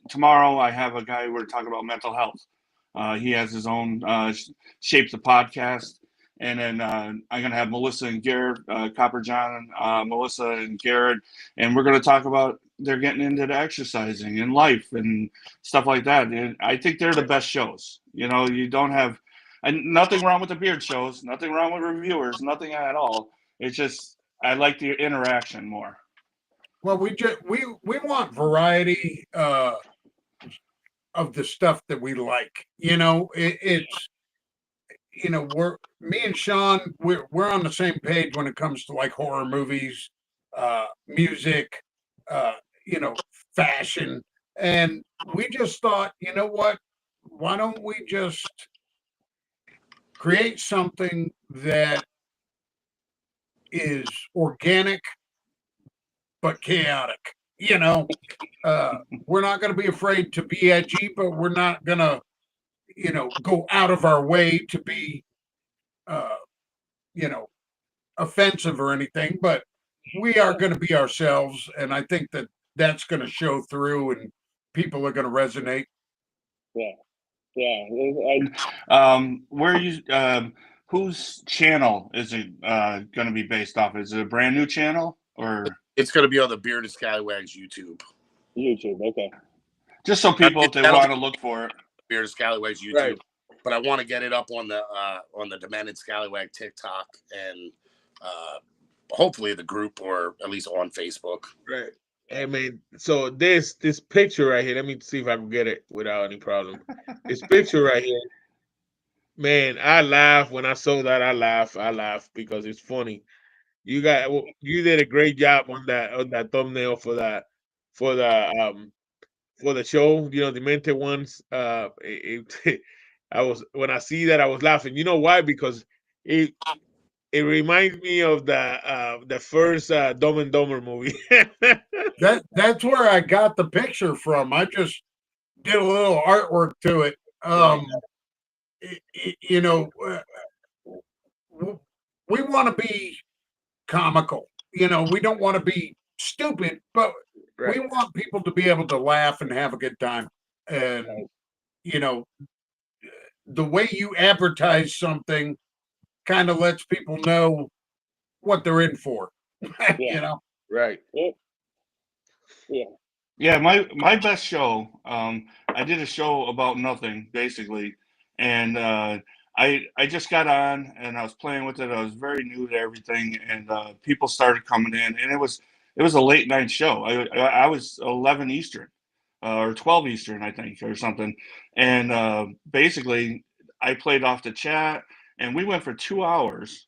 C: tomorrow, I have a guy we're talking about mental health. He has his own Shape the Podcast. And then I'm going to have Melissa and Garrett, Copper John, Melissa and Garrett, and we're going to talk about they're getting into the exercising and life and stuff like that. And I think they're the best shows. You don't have nothing wrong with the beard shows, nothing wrong with reviewers, nothing at all. It's just I like the interaction more.
E: Well, we want variety of the stuff that we like. It's we're me and Shaun, we're on the same page when it comes to like horror movies, music, uh, you know, fashion, and we just thought, you know what? Why don't we just create something that is organic but chaotic? We're not going to be afraid to be edgy, but we're not going to, go out of our way to be, uh, you know, offensive or anything, but we are going to be ourselves, and I think that that's going to show through, and people are going to resonate.
B: Yeah, yeah.
C: Where you whose channel is it going to be based off? Is it a brand new channel or?
D: It's going to be on the Bearded ScallyWags YouTube.
B: YouTube, okay.
C: Just so people, if they want to look for it.
D: Bearded ScallyWags YouTube.
A: Right.
D: But I want to get it up on the Demented Scallywag TikTok and hopefully the group, or at least on Facebook.
A: Right. I mean, so this picture right here, let me see if I can get it without any problem. This picture right here, man, I laughed when I saw that. I laughed because it's funny. You did a great job on that thumbnail for the show. The Demented ones. I was, when I see that, I was laughing. You know why? Because it it reminds me of the first Dumb and Dumber movie.
E: That's where I got the picture from. I just did a little artwork to it. You know, we want to be comical. We don't want to be stupid, but
A: Right.
E: we want people to be able to laugh and have a good time. And you know, the way you advertise something kind of lets people know what they're in for.
B: Yeah.
A: Right.
B: Yeah.
C: Yeah, my best show. I did a show about nothing basically, and I just got on and I was playing with it. I was very new to everything, and people started coming in, and it was a late night show. I was 11 Eastern, or 12 Eastern, I think, or something, and basically I played off the chat, and we went for 2 hours,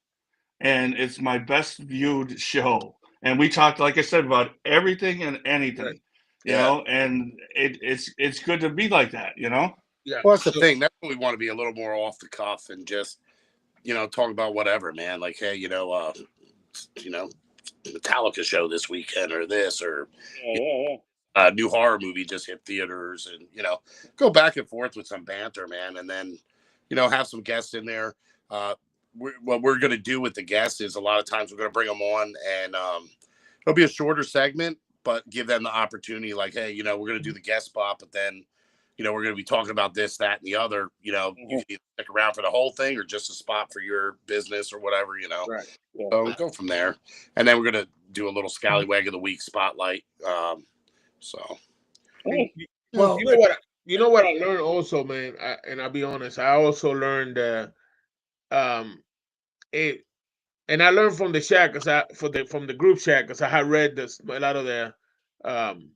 C: and it's my best viewed show. and we talked, like I said, about everything and anything.
A: Right.
C: You know, and it's good to be like that. You know.
A: Yeah.
D: Well, that's the thing. That's what we want to be, a little more off the cuff and just, talk about whatever, man. Like, hey, you know, Metallica show this weekend or this, or
B: Yeah.
D: a new horror movie just hit theaters, and go back and forth with some banter, man, and then have some guests in there. What we're going to do with the guests is a lot of times we're going to bring them on, and it'll be a shorter segment, but give them the opportunity, like, hey, we're going to do the guest spot, but then we're going to be talking about this, that, and the other. You can either stick around for the whole thing or just a spot for your business or whatever.
A: Right.
B: Yeah.
D: So go from there, and then we're going to do a little Scallywag of the Week spotlight. So,
A: And
E: Well,
A: you know what I learned also, man, and I'll be honest, I also learned it, and I learned from the chat because from the group chat because I had read this um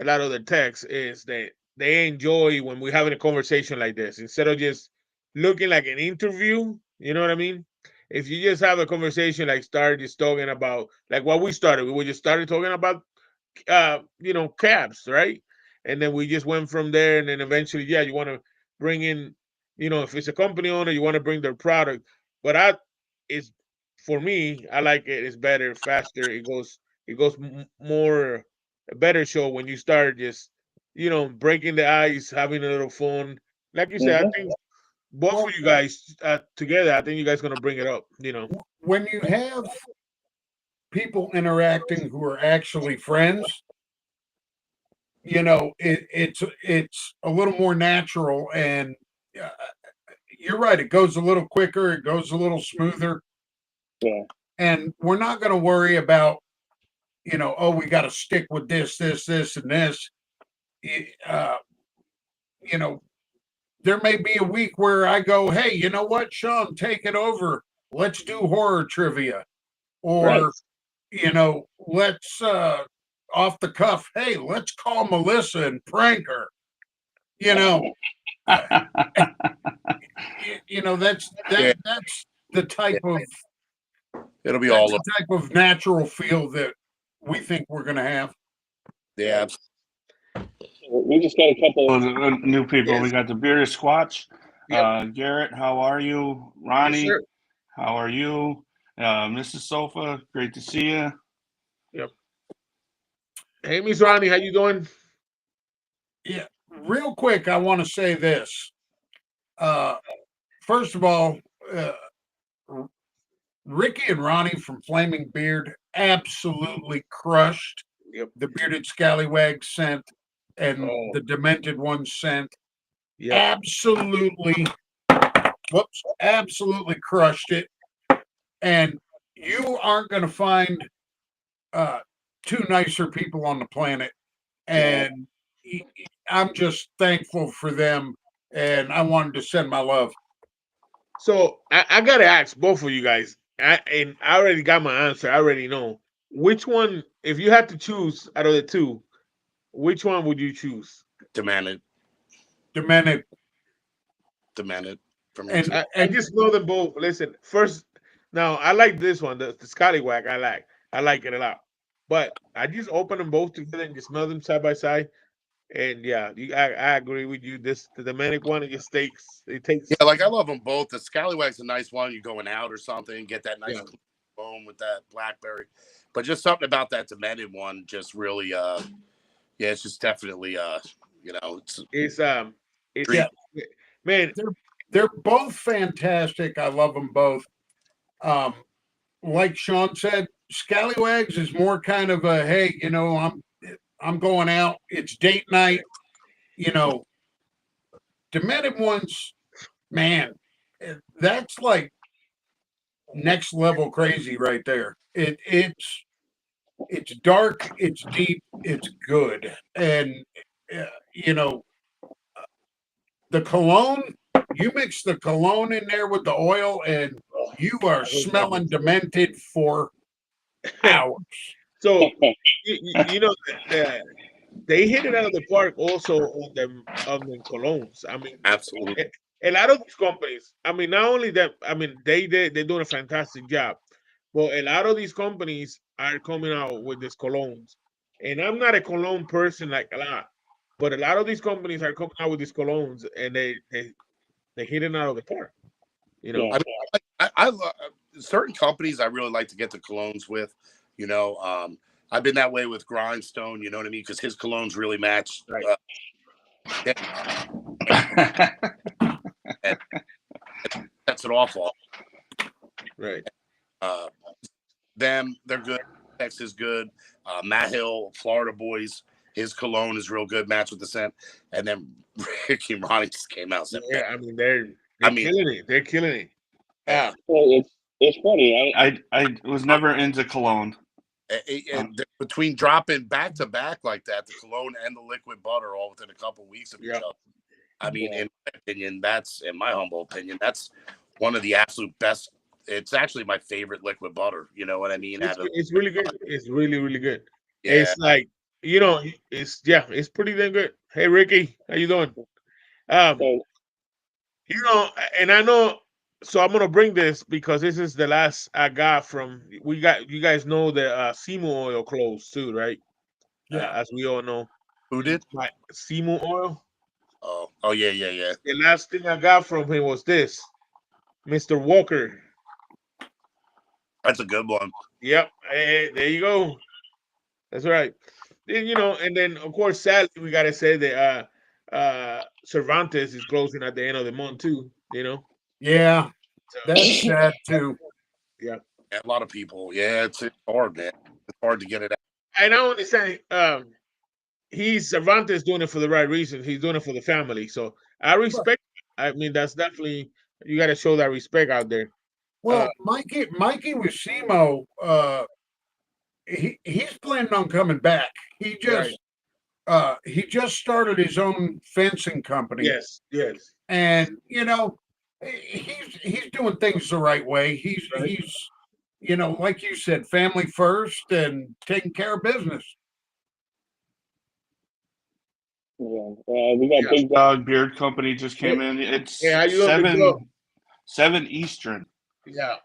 A: a lot of the text is that they enjoy when we're having a conversation like this instead of just looking like an interview. You know what I mean? If you just have a conversation, like start just talking about like what we started, we just started talking about cabs, right? And then we just went from there, and then eventually, yeah, you want to bring in, if it's a company owner, you want to bring their product. But is for me, I like it. It's better, faster. It goes more a better show when you start just breaking the ice, having a little fun. Like you said, I think both of you guys together, I think you guys gonna bring it up.
E: when you have people interacting who are actually friends, it's a little more natural, and uh, you're right. It goes a little quicker. It goes a little smoother.
B: Yeah.
E: And we're not going to worry about, oh, we got to stick with this, and this. Uh, you know, there may be a week where I go, hey, you know what, Shaun, take it over. Let's do horror trivia.
B: Right.
E: Or, let's off the cuff, hey, let's call Melissa and prank her. That's
D: Yeah.
E: that's the type of
D: it'll be
E: that's
D: all
E: the type of natural feel that we think we're going to have.
D: yeah.
B: We just got a couple of
C: New people.
D: Yes.
C: We got the Bearded Squatch.
A: Yep.
C: Garrett, how are you?
A: Yes,
C: Ronnie,
A: sir.
C: how are you? Mrs. Sofa, great to see you.
A: Yep. Hey, Miss Ronnie, how you doing?
E: Yeah, real quick, I want to say this. First of all, uh, Ricky and Ronnie from Flaming Beard absolutely crushed
A: Yep.
E: the Bearded Scallywag scent and
A: Oh,
E: the Demented one scent.
A: yep.
E: Absolutely crushed it. And you aren't going to find two nicer people on the planet. And I'm just thankful for them. And I wanted to send my love.
A: So I gotta ask both of you guys, and I already got my answer. I already know which one. If you had to choose out of the two, which one would you choose?
D: Demanded
E: Demented.
D: for me
E: And,
D: too.
A: I just know them both. Listen, first, now I like this one, the Scallywag. I like it a lot. But I just open them both together and just smell them side by side. And yeah, I agree with you. The manic one, it takes.
D: Yeah, like I love them both. The Scallywag's a nice one. You're going out or something, get that nice
A: Yeah.
D: foam with that blackberry. But just something about that Demented one just really yeah, it's just definitely
A: It's it's
E: yeah,
A: man.
E: they're both fantastic. I love them both. Um, like Shaun said, Scallywags is more kind of a hey, I'm going out. It's date night. Demented ones, man, that's like next level crazy right there. It's dark, it's deep, it's good, and uh, you know the cologne. You mix the cologne in there with the oil, and you are smelling demented for hours.
A: So they hit it out of the park also on the colognes. I mean,
D: absolutely.
A: a lot of these companies. I mean, not only them. I mean, they're doing a fantastic job. But a lot of these companies are coming out with these colognes, and I'm not a cologne person like a lot, but a lot of these companies are coming out with these colognes, and they hit it out of the park. You know,
B: Yeah.
D: I mean, I love certain companies. I really like to get the colognes with. You know, I've been that way with Grindstone. You know what I mean? Because his colognes really match.
A: Right.
D: And sets it off.
A: right.
D: Uh, them, they're good. X is good. Matt Hill, Florida Boys, his cologne is real good, match with the scent. And then Ricky and Ronnie just came out. And said,
A: Yeah, I mean they're
D: I mean,
A: killing it. They're killing it.
D: yeah.
B: Well, it's funny.
C: I was never into cologne.
D: And between dropping back to back like that, the cologne and the liquid butter all within a couple weeks of each other. I mean, in my opinion, in my humble opinion, that's one of the absolute best. It's actually my favorite liquid butter. You know what I mean?
A: It's really good. It's really really good.
D: Yeah.
A: It's like it's pretty damn good. Hey Ricky, how you doing?
B: So,
A: And I know. So I'm gonna bring this because this is the last I got from. We got you guys know the Simo oil closed too, right?
E: Yeah.
A: As we all know,
D: Who did?
A: my Simo oil.
D: Oh yeah.
A: The last thing I got from him was this, Mr. Walker.
D: That's a good one.
A: Yep, hey, there you go. That's right. Then and then of course, sadly, we gotta say that Cervantes is closing at the end of the month too.
E: Yeah,
A: So,
E: that's sad too.
A: yeah.
D: A lot of people. Yeah, it's hard, man. It's hard to get it out.
A: And I understand. He's Cervantes doing it for the right reason. He's doing it for the family. So I respect. I mean, that's definitely you got to show that respect out there.
E: Well, Mikey Rousimo, he's planning on coming back.
A: Right.
E: He just started his own fencing company.
A: Yes.
E: And he's doing things the right way. He's like you said, family first and taking care of business.
B: we got
C: Big Dog Beard Company just came in. It's
A: how you doing, Big Dog?
C: 7 Eastern.
A: Yeah.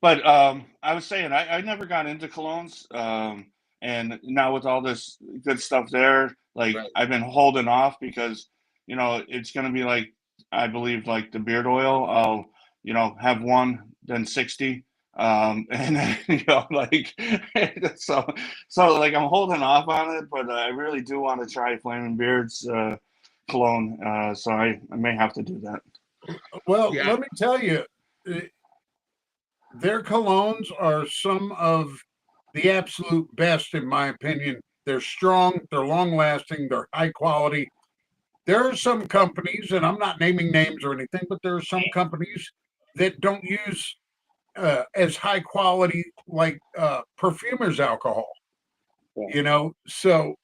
C: But I was saying I never got into colognes, and now with all this good stuff there, like
A: Right.
C: I've been holding off because it's gonna be like I believe like the beard oil. I'll have one then 60, and then, like so like I'm holding off on it, but I really do want to try Flaming Beard's cologne, so I may have to do that.
E: Well,
A: Yeah.
E: let me tell you, their colognes are some of the absolute best, in my opinion. They're strong, they're long lasting, they're high quality. There are some companies, and I'm not naming names or anything, but there are some companies that don't use as high quality like perfumers alcohol. So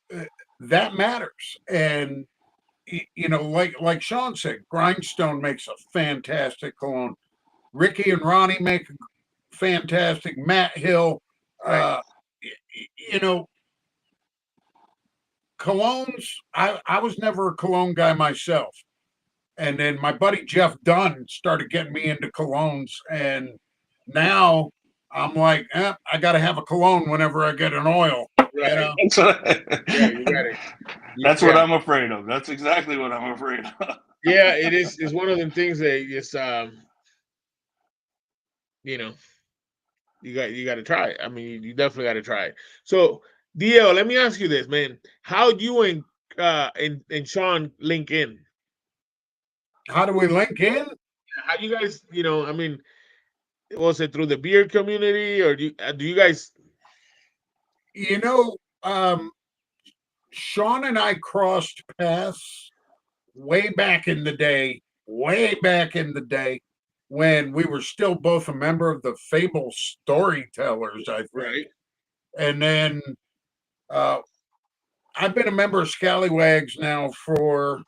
E: that matters. And like Shaun said, Grindstone makes a fantastic cologne. Ricky and Ronnie make fantastic. Matt Hill,
A: Right.
E: colognes. I was never a cologne guy myself, and then my buddy Jeff Dunn started getting me into colognes, and now I'm like, I got to have a cologne whenever I get an oil.
A: Right.
C: That's
A: Yeah, you got it.
C: That's what I'm afraid of. That's exactly what I'm afraid of.
A: Yeah, it is. It's one of them things that just you got to try it. I mean, you definitely got to try it. So, DL, let me ask you this, man. How do you and Shaun link in?
E: How do we link in?
A: How do you guys, I mean, was it through the beer community or do you guys?
E: Shaun and I crossed paths way back in the day, when we were still both a member of the Fable Storytellers, I think.
A: Right.
E: And then I've been a member of ScallyWags now for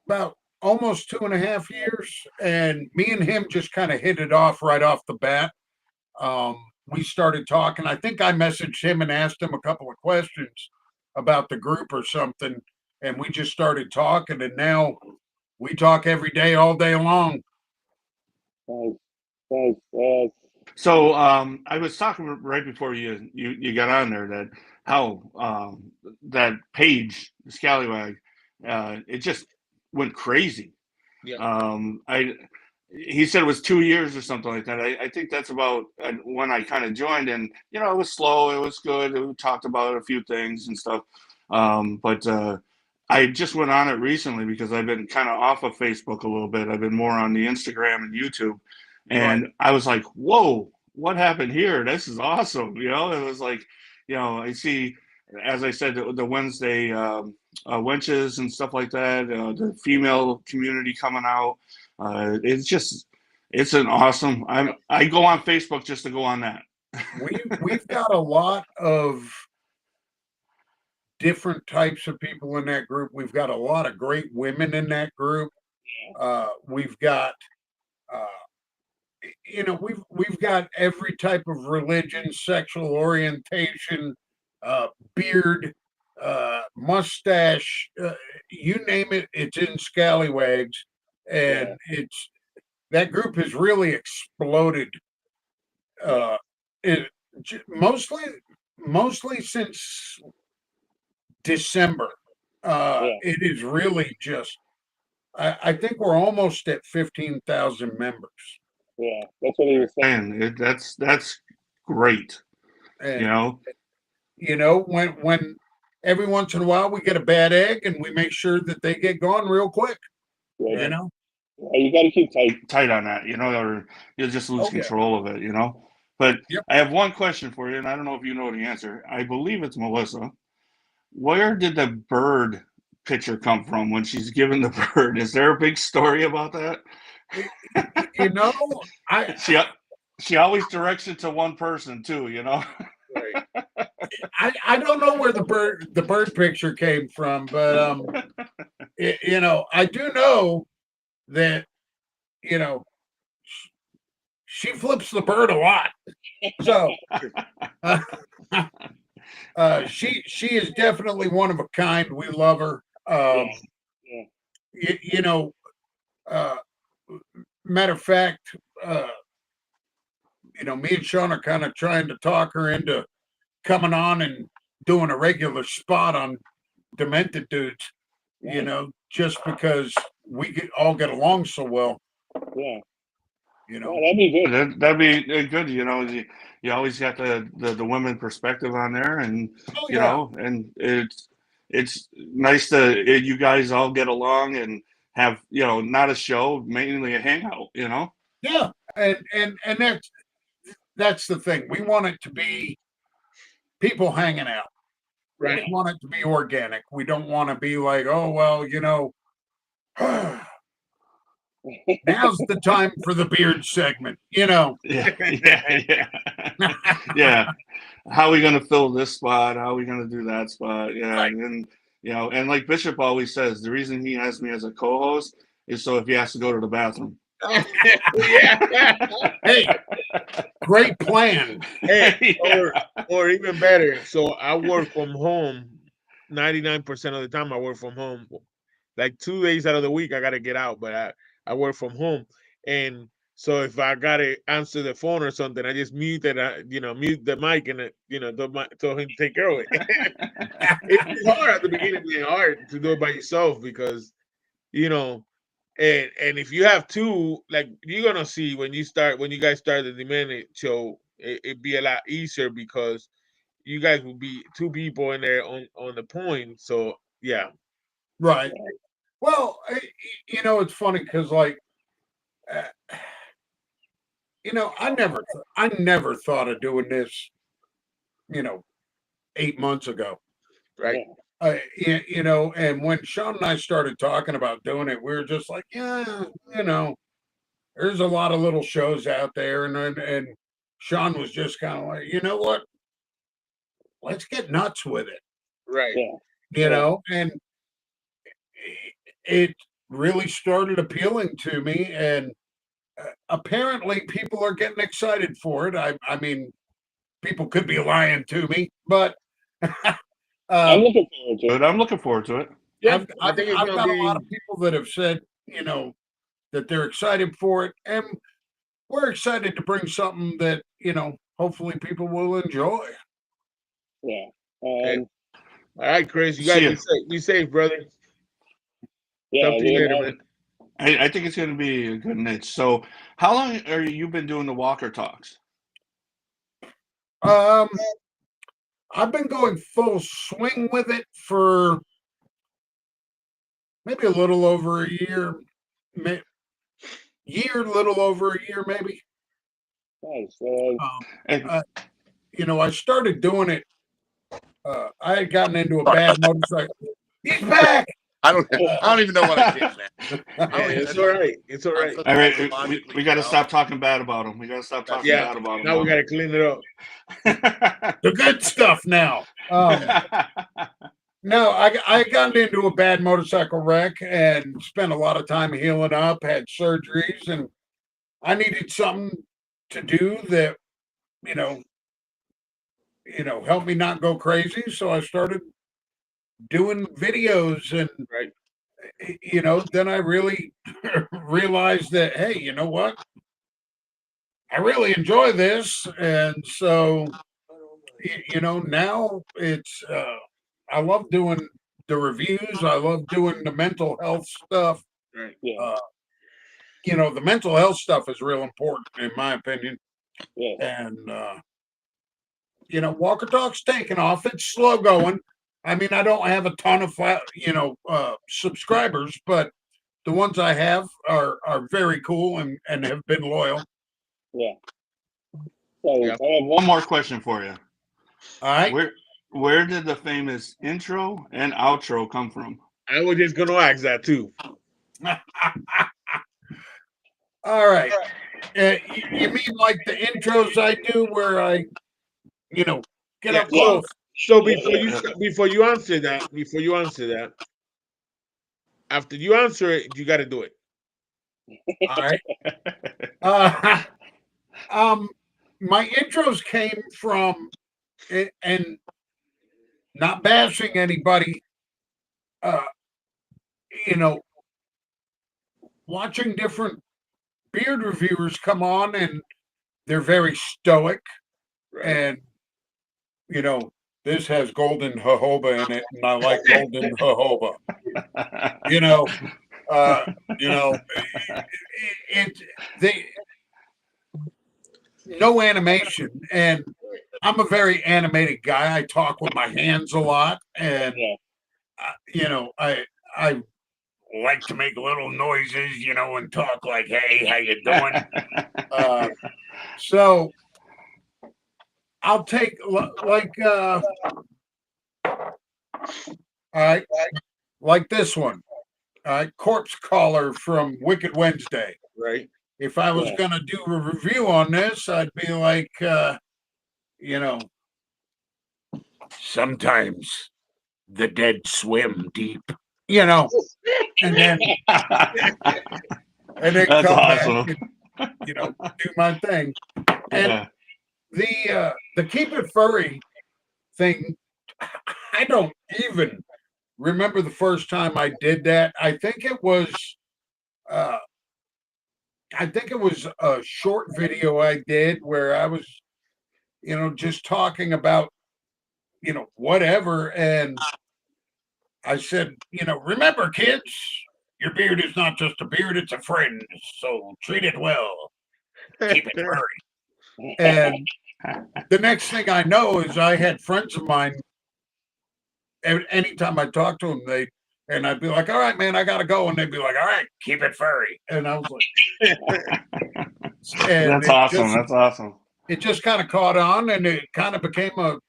E: about almost 2.5 years. And me and him just kind of hit it off right off the bat. We started talking. I think I messaged him and asked him a couple of questions about the group or something. And we just started talking. And now we talk every day, all day long.
B: Nice.
C: So I was talking right before you got on there that how that page, the Scallywag, it just went crazy.
A: Yeah.
C: I he said it was 2 years or something like that. I think that's about when I kind of joined, and it was slow, it was good. We talked about a few things and stuff, but I just went on it recently because I've been kind of off of Facebook a little bit. I've been more on the Instagram and YouTube, and I was like, "Whoa, what happened here? This is awesome!" It was like, I see, as I said, the Wednesday wenches and stuff like that, the female community coming out. It's an awesome. I go on Facebook just to go on that.
E: We've got a lot of different types of people in that group. We've got a lot of great women in that group. We've got we've got every type of religion, sexual orientation, beard, mustache, you name it, it's in Scallywags, and that group has really exploded. It mostly since December. It is really just. I think we're almost at 15,000 members.
B: Yeah, that's what he was saying.
C: And that's great.
E: And, when every once in a while we get a bad egg and we make sure that they get gone real quick.
B: Yeah, you got to keep
C: tight on that, or you'll just lose control of it, But I have one question for you, and I don't know if you know the answer. I believe it's Melissa. Where did the bird picture come from when she's given the bird? Is there a big story about that? She always directs it to one person too,
E: Right. I don't know where the bird picture came from, but I do know that she flips the bird a lot. So she is definitely one of a kind. We love her. Matter of fact, me and Shaun are kind of trying to talk her into coming on and doing a regular spot on Demented Dudes, just because we all get along so well.
B: Yeah.
C: That'd be good. That'd be good. You always got the women perspective on there, and and it's nice to you guys all get along and have not a show, mainly a hangout.
E: Yeah, and that's the thing. We want it to be people hanging out.
A: Right.
E: We want it to be organic. We don't want to be like, oh well, now's the time for the beard segment.
C: Yeah. Yeah. How are we going to fill this spot? How are we going to do that spot? Yeah, right. And and like Bishop always says, the reason he has me as a co-host is so if he has to go to the bathroom.
E: Hey, great plan.
A: Hey, or even better. So I work from home 99% of the time. I work from home. Like 2 days out of the week, I gotta get out, but I work from home, and so if I gotta answer the phone or something, I just mute the mic and tell him to take care of it. It's hard at the beginning. It's hard to do it by yourself because and if you have two, like you're gonna see when you guys start the Demented show, it'd be a lot easier because you guys will be two people in there on the point. So yeah,
E: right. Well, it's funny because like, I never thought of doing this, 8 months ago.
A: Right.
E: And when Shaun and I started talking about doing it, we were just like, yeah, there's a lot of little shows out there. And Shaun was just kind of like, you know what? Let's get nuts with it.
A: Right.
E: And it really started appealing to me. And apparently people are getting excited for it. I mean, people could be lying to me, but
B: I'm looking forward to it.
C: I'm looking forward to it.
E: Yeah, I've got a lot of people that have said, that they're excited for it. And we're excited to bring something that, hopefully people will enjoy.
B: Yeah.
A: Hey. All right, Chris, you got to be safe, brother.
B: Yeah.
A: Talk to you later, man.
C: I think it's going to be a good niche. So, how long are you been doing the Walker Talks?
E: I've been going full swing with it for maybe a little over a year, little over a year, maybe.
B: Nice.
E: I started doing it. I had gotten into a bad motorcycle. He's back.
D: I don't even know what I did, man.
A: It's all right. It's all right.
C: All right, we got to stop talking bad about him. We got to stop talking bad about him.
A: Now we got to clean it up.
E: The good stuff now. No, I got into a bad motorcycle wreck and spent a lot of time healing up, had surgeries, and I needed something to do that, helped me not go crazy. So I started doing videos, and then I really realized that, hey, you know what? I really enjoy this, and so now it's I love doing the reviews. I love doing the mental health stuff.
A: Right.
B: Yeah.
E: The mental health stuff is real important in my opinion.
B: Yeah.
E: And Walker Talk's taking off. It's slow going. I mean, I don't have a ton of subscribers, but the ones I have are very cool and have been loyal.
B: Yeah.
C: I have one more question for you.
E: All right.
C: Where did the famous intro and outro come from?
A: I was just going to ask that too.
E: All right. You mean like the intros I do where I, get up close?
A: So before you answer that, after you answer it, you got to do it.
E: All right. My intros came from, and not bashing anybody, watching different beard reviewers come on, and they're very stoic, and this has golden jojoba in it, and I like golden jojoba. No animation, and I'm a very animated guy. I talk with my hands a lot, and I like to make little noises, and talk like, "Hey, how you doing?" So I'll take like this one, Corpse Caller from Wicked Wednesday.
A: Right.
E: If I was gonna do a review on this, I'd be like, sometimes the dead swim deep, and then
C: That's
E: come
C: awesome.
E: back and, do my thing. And the Keep It Furry thing, I don't even remember the first time I did that. I think it was a short video I did where I was, just talking about, whatever. And I said, remember, kids, your beard is not just a beard, it's a friend. So treat it well. Keep it furry. And the next thing I know is I had friends of mine, anytime I talk to them, I'd be like, all right, man, I got to go. And they'd be like, all right, keep it furry. And I was like,
C: that's awesome. That's awesome.
E: It just kind of caught on, and it kind of became a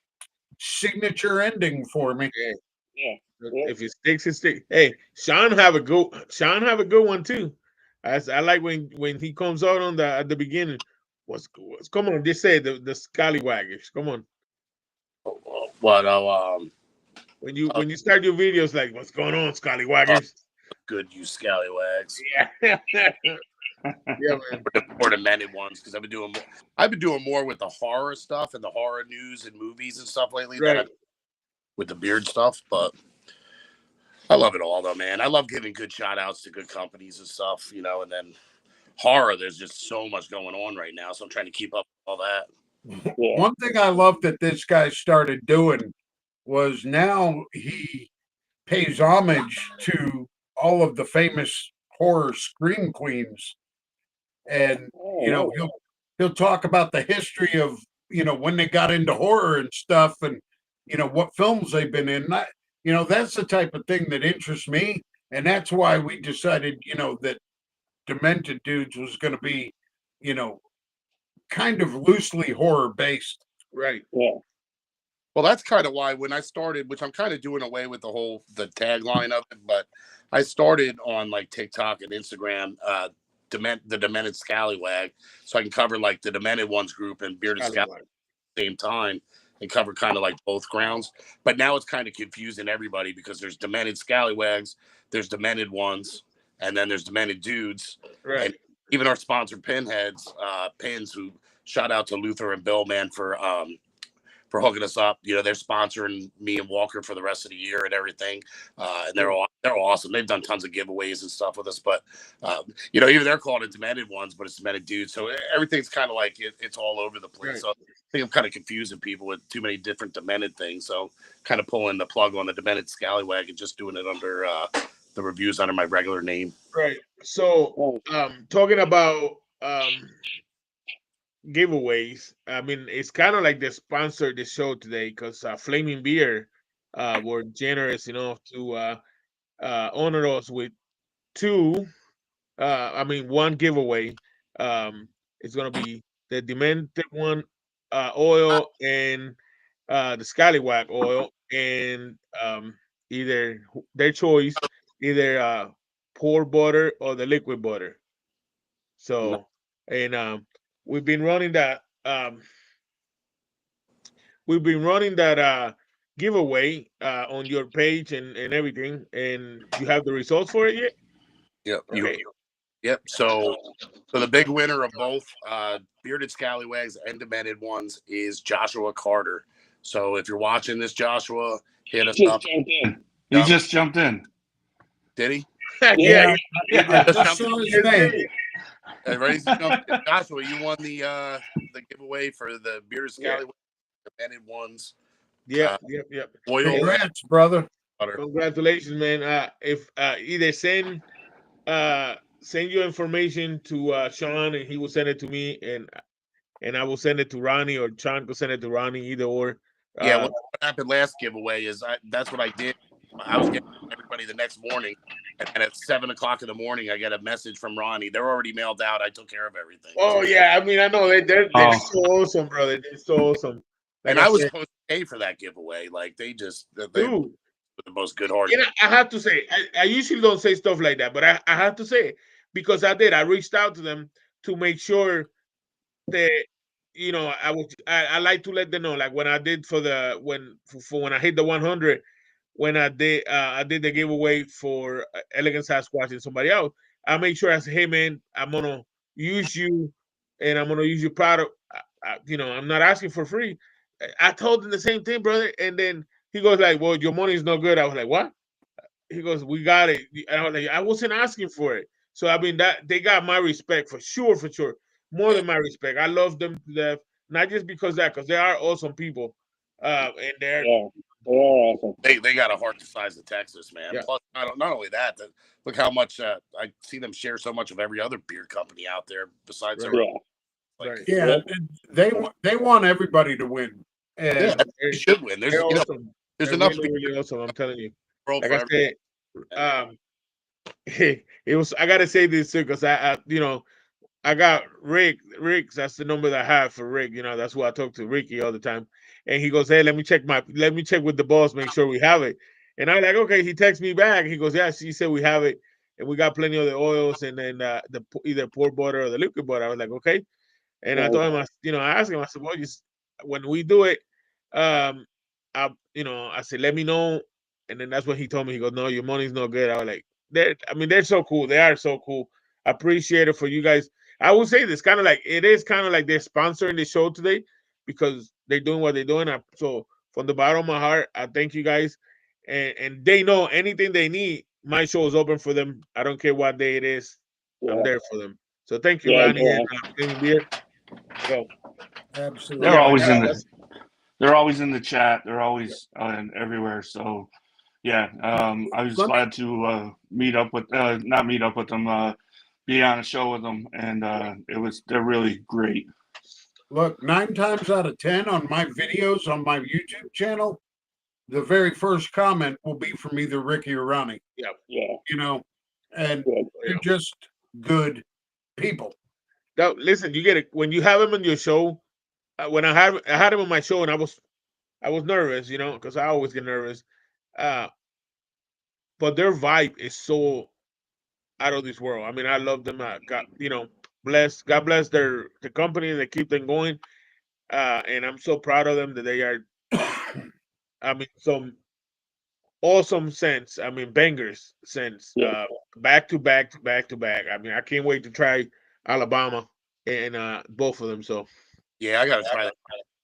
E: signature ending for me.
B: Yeah.
A: If it sticks, it sticks. Hey, Shaun have a good one too. I like when he comes out on at the beginning. What's come on? Just say the ScallyWags. Come on.
D: What?
A: When you start your videos, like, what's going on, ScallyWags?
D: Good, you ScallyWags.
A: Yeah. Yeah, man.
D: Or the many ones, because I've been doing more with the horror stuff and the horror news and movies and stuff lately.
A: Right.
D: With the beard stuff, but I love it all though, man. I love giving good shout outs to good companies and stuff, and then horror, there's just so much going on right now. So I'm trying to keep up with all that.
B: Yeah.
E: One thing I love that this guy started doing was now he pays homage to all of the famous horror scream queens, and
B: Oh,
E: you know
B: nice.
E: he'll talk about the history of when they got into horror and stuff, and what films they've been in. That's the type of thing that interests me, and that's why we decided that Demented Dudes was going to be you know kind of loosely horror based.
A: Right.
B: Yeah.
D: Well, that's kind of why when I started, which I'm kind of doing away with the tagline of it, but I started on like TikTok and Instagram, the Demented Scallywag, so I can cover like the Demented Ones group and Bearded Scallywag at the same time and cover kind of like both grounds. But now it's kind of confusing everybody because there's Demented Scallywags, there's Demented Ones, and then there's Demented Dudes.
A: Right.
D: And even our sponsor Pinheads, Pins, who shout out to Luther and Bill, man, for hooking us up. They're sponsoring me and Walker for the rest of the year and everything. And they're awesome. They've done tons of giveaways and stuff with us, but even they're calling it Demented Ones, but it's Demented Dudes. So everything's kind of like it's all over the place. Right. So I think I'm kind of confusing people with too many different Demented things. So kind of pulling the plug on the Demented Scallywag and just doing it under the reviews under my regular name.
A: Right. So talking about giveaways. I mean, it's kind of like they sponsored the show today because Flaming Beer were generous enough to honor us with two. One giveaway. It's gonna be the Demented One oil and the Scallywag oil, and either their choice, either pour butter or the liquid butter. So, and we've been running that. We've been running that giveaway on your page and everything. And you have the results for it yet?
D: Yep.
A: Okay.
D: Yep. So the big winner of both Bearded Scallywags and Demented Ones is Joshua Carter. So if you're watching this, Joshua, hit us up.
C: He just jumped in.
D: Did he?
A: Yeah.
E: Just saw his name.
D: Ready to jump in. Joshua, you won the giveaway for the Bearded Scallywags, Demented Ones.
A: Yep.
D: Oil.
E: Congrats, brother.
A: Congratulations, man. If either send your information to Shaun and he will send it to me, and I will send it to Ronnie, or Shaun will send it to Ronnie, either or.
D: Yeah, what happened last giveaway is that's what I did. I was getting everybody the next morning, and at 7:00 in the morning, I get a message from Ronnie. They're already mailed out. I took care of everything.
A: Oh yeah, I know they're so awesome, brother. They're so awesome.
D: Like, and I was supposed to pay for that giveaway. Like they were the most good-hearted.
A: I have to say, I usually don't say stuff like that, but I have to say it because I did. I reached out to them to make sure that I like to let them know, like when I did for when I hit the 100, when I did the giveaway for Elegant Sasquatch and somebody else. I make sure I say, hey man, I'm gonna use you, and I'm gonna use your product. I'm not asking for free. I told him the same thing, brother, and then he goes like, well, your money is no good. I was like, what? He goes, we got it. And I was like, I wasn't asking for it. So that they got my respect for sure, more than my respect. I love them to death, not just because they are awesome people, and they're
B: awesome.
D: They got a heart the size of Texas, man.
A: Yeah.
D: Plus, not only that, look how much I see them share so much of every other beer company out there besides their own.
E: They want everybody to win. And
D: they should win. There's
A: awesome.
D: There's enough
A: really awesome. I'm telling you.
D: Like
A: I said, it was. I gotta say this too, because I got Rick. That's the number that I have for Rick. That's who I talk to, Ricky, all the time. And he goes, hey, let me check with the boss, make sure we have it. And I'm like, okay. He texts me back. He goes, yeah, she said we have it, and we got plenty of the oils, and then the either pour butter or the liquid butter. I was like, okay. And I told him, I asked him, I said, well, when we do it, I said, let me know. And then that's when he told me, he goes, no, your money's no good. I was like, they're so cool. They are so cool. I appreciate it for you guys. I will say this, it is kind of like they're sponsoring the show today because they're doing what they're doing. So from the bottom of my heart, I thank you guys. And they know anything they need, my show is open for them. I don't care what day it is. I'm there for them. So thank you,
B: Yeah,
A: Ronnie
B: yeah.
A: and Flaming Beer. So
E: Absolutely.
C: They're
A: yeah,
C: always in the
A: that's
C: they're always in the chat. They're always everywhere. So yeah, I was
E: Let me
C: glad to meet up with not meet up with them, be on a show with them, and they're really great.
E: look, 9 times out of 10 on my videos on my YouTube channel, the very first comment will be from either Ricky or Ronnie,
A: yeah.
E: you know, and
B: Good.
E: they're just good people.
A: Now, listen, you get it when you have him on your show. When I had him on my show, and I was nervous, you know, because I always get nervous. Uh, but their vibe is so out of this world. I mean, I love them. God, you know, God bless the company. They keep them going. And I'm so proud of them that they are. I mean, some awesome sense. I mean, bangers sense.
B: Yeah.
A: Back to back to back to back. I mean, I can't wait to try Alabama and both of them. So
D: Yeah, I got to try that.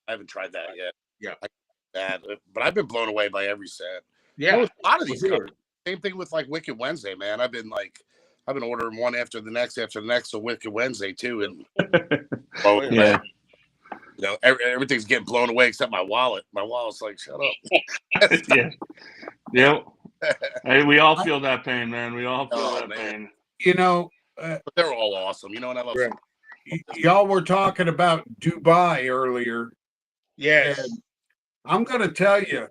D: I haven't tried that yet.
A: yeah,
D: But I've been blown away by every set.
A: yeah,
D: A lot of
A: for
D: these
A: sure.
D: companies. Same thing with like Wicked Wednesday, man. I've been ordering one after the next, so Wicked Wednesday too, and
A: Oh, yeah.
C: Yeah,
D: you know, everything's getting blown away except my wallet. My wallet's like, shut up.
C: yeah, yep. Hey, we all feel that pain, man. We all feel
D: Oh,
C: that
D: man.
C: pain.
E: You know,
D: But they're all awesome, you know. And I love
A: Right.
E: y'all were talking about Dubai earlier,
A: Yes.
E: and I'm going to tell you,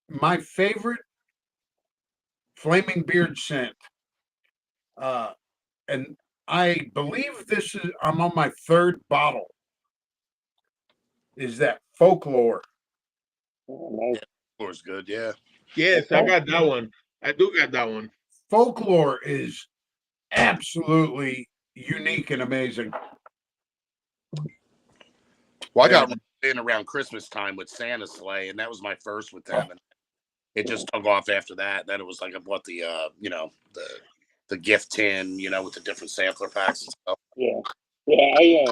E: my favorite flaming beard scent, and I believe I'm on my third bottle, is that Folklore.
B: Oh, nice.
D: Floor's good, yeah.
A: Yes, I got that one. I do got that one.
E: Folklore is absolutely unique and amazing.
D: Well, I got in around Christmas time with Santa Sleigh, and that was my first with them, and it just took off after that. Then it was like I bought the you know, the gift tin, you know, with the different sampler packs and stuff.
B: Yeah. Yeah.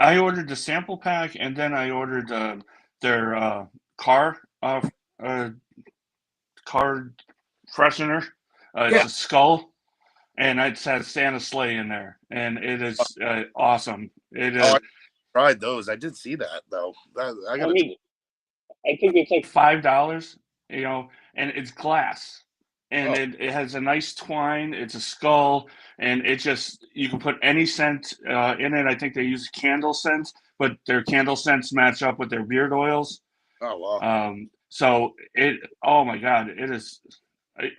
C: I ordered the sample pack, and then I ordered their car car freshener. It's a skull, and it has Santa Sleigh in there, and it is awesome. It is.
D: Oh, I tried those. I did see that though. I
B: I
D: got
B: mean, I think it's like
C: $5, you know, and it's glass, and
D: Oh.
C: it has a nice twine. It's a skull, and it just you can put any scent in it. I think they use candle scents, but their candle scents match up with their beard oils.
D: oh wow.
C: So oh my God, it is.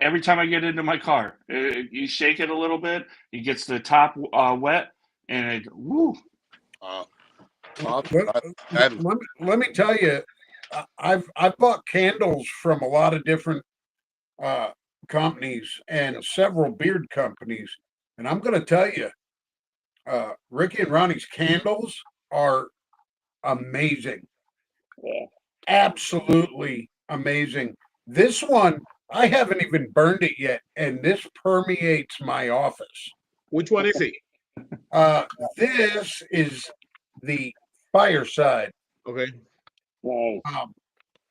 C: Every time I get into my car, you shake it a little bit, it gets the top wet, and it woo.
E: Let me tell you, I've bought candles from a lot of different companies and several beard companies, and I'm going to tell you, Ricky and Ronnie's candles are amazing,
B: yeah.
E: absolutely amazing. This one I haven't even burned it yet, and this permeates my office.
A: Which one is it?
E: This is the Fireside.
A: Okay.
B: Nice.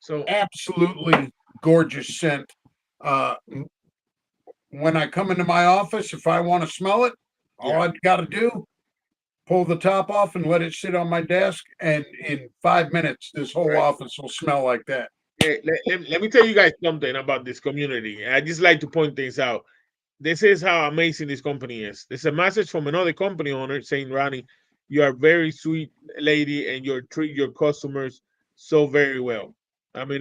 A: So
E: Absolutely gorgeous scent. When I come into my office, if I want to smell it, all I've got to do, pull the top off and let it sit on my desk, and in 5 minutes, this whole office will smell like that.
A: yeah, let me tell you guys something about this community. I just like to point things out. This is how amazing this company is. There's a message from another company owner saying, Ronnie, you are a very sweet lady and you treat your customers so very well. I mean,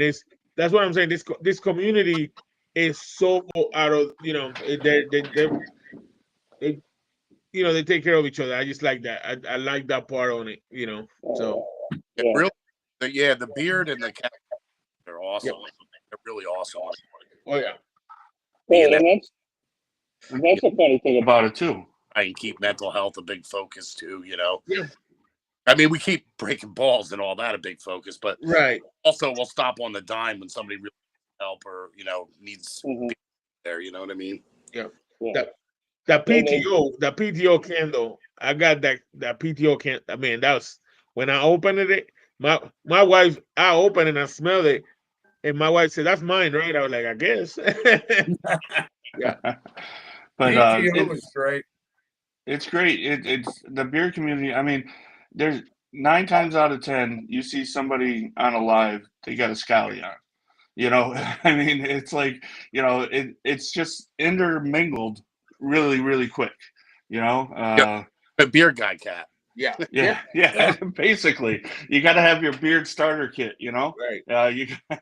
A: that's what I'm saying. This community is so out of, you know, they you know, they take care of each other. I just like that. I like that part on it, you know. So
B: Yeah.
D: Really, the beard and the cat are awesome. They're really awesome.
A: oh yeah.
B: Well, and that's a funny thing about
C: About it too.
D: I can keep mental health a big focus too, you know.
A: Yeah.
D: I mean, we keep breaking balls and all that a big focus, but
A: Right.
D: also we'll stop on the dime when somebody really needs help or, you know, needs
B: Mhm.
D: there, you know what I mean?
A: Yeah.
B: Yeah.
A: That PTO candle. I got that PTO candle. I mean, that was when I opened it. My wife, I opened it and I smelled it, and my wife said, "That's mine, right?" I was like, "I guess." Yeah.
C: But
E: PTO is great.
C: It's great. It's the beer community. I mean, there's 9 times out of 10 you see somebody on a live, they got a scally on. You know, I mean, it's like, it's just intermingled really, really quick. You know,
D: Yeah, a beer guy cat.
A: Yeah.
C: yeah, yeah. Basically, you got to have your beard starter kit.
A: Right.
C: You got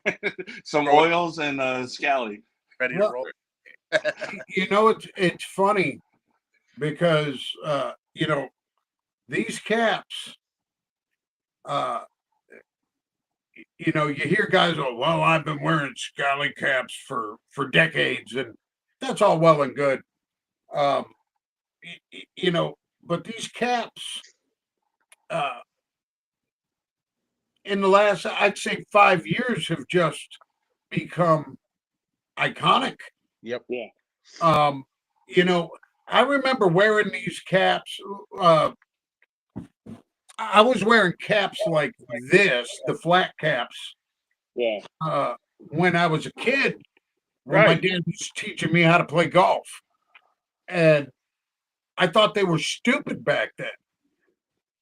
C: some
D: Throw it
C: oils and scally.
D: ready to
E: Well,
D: roll.
E: it's funny because these caps, uh, you hear guys go, "Well, I've been wearing Scally caps for decades," and that's all well and good. Um, but these caps, uh, in the last, I'd say 5 years, have just become iconic.
A: Yep.
B: Yeah.
E: Um, you know, I remember wearing these caps. Uh, I was wearing caps like this, the flat caps,
B: Yeah.
E: when I was a kid, when my
A: Right.
E: dad was teaching me how to play golf. And I thought they were stupid back then.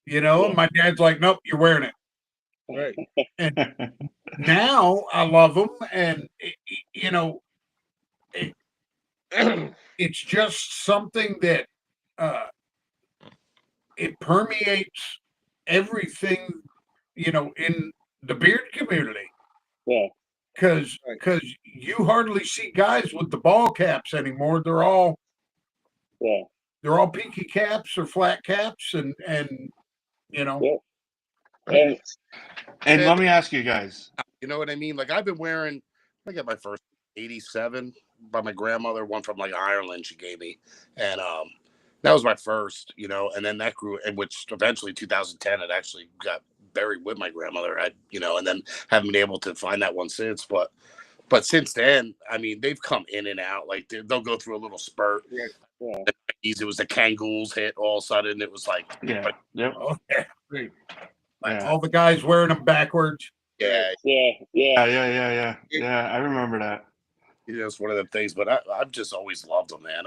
B: Yeah.
E: My dad's like, nope, you're wearing it.
A: Right.
E: And now I love them. And, it, it's just something that it permeates everything, in the beard community.
B: Yeah.
E: Because you hardly see guys with the ball caps anymore. They're all
B: Yeah.
E: peaky caps or flat caps, and
B: Yeah.
A: Right.
C: And
D: And
C: let me ask you guys.
D: you know what I mean? Like I've been wearing. I got my first '87 by my grandmother, one from like Ireland. She gave me, and that was my first. And then that grew, and which eventually 2010 it actually got buried with my grandmother. And then haven't been able to find that one since. But since then, I mean, they've come in and out. Like they'll go through a little spurt.
A: Right.
B: Yeah.
D: It was the Kangols hit all of a sudden. It was like,
C: Yeah. Yep.
A: Right.
C: Yeah.
E: all the guys wearing them backwards.
D: yeah,
B: Yeah.
C: Yeah.
B: Yeah.
C: Yeah. I remember that.
D: it's one of them things. But I've just always loved them, man.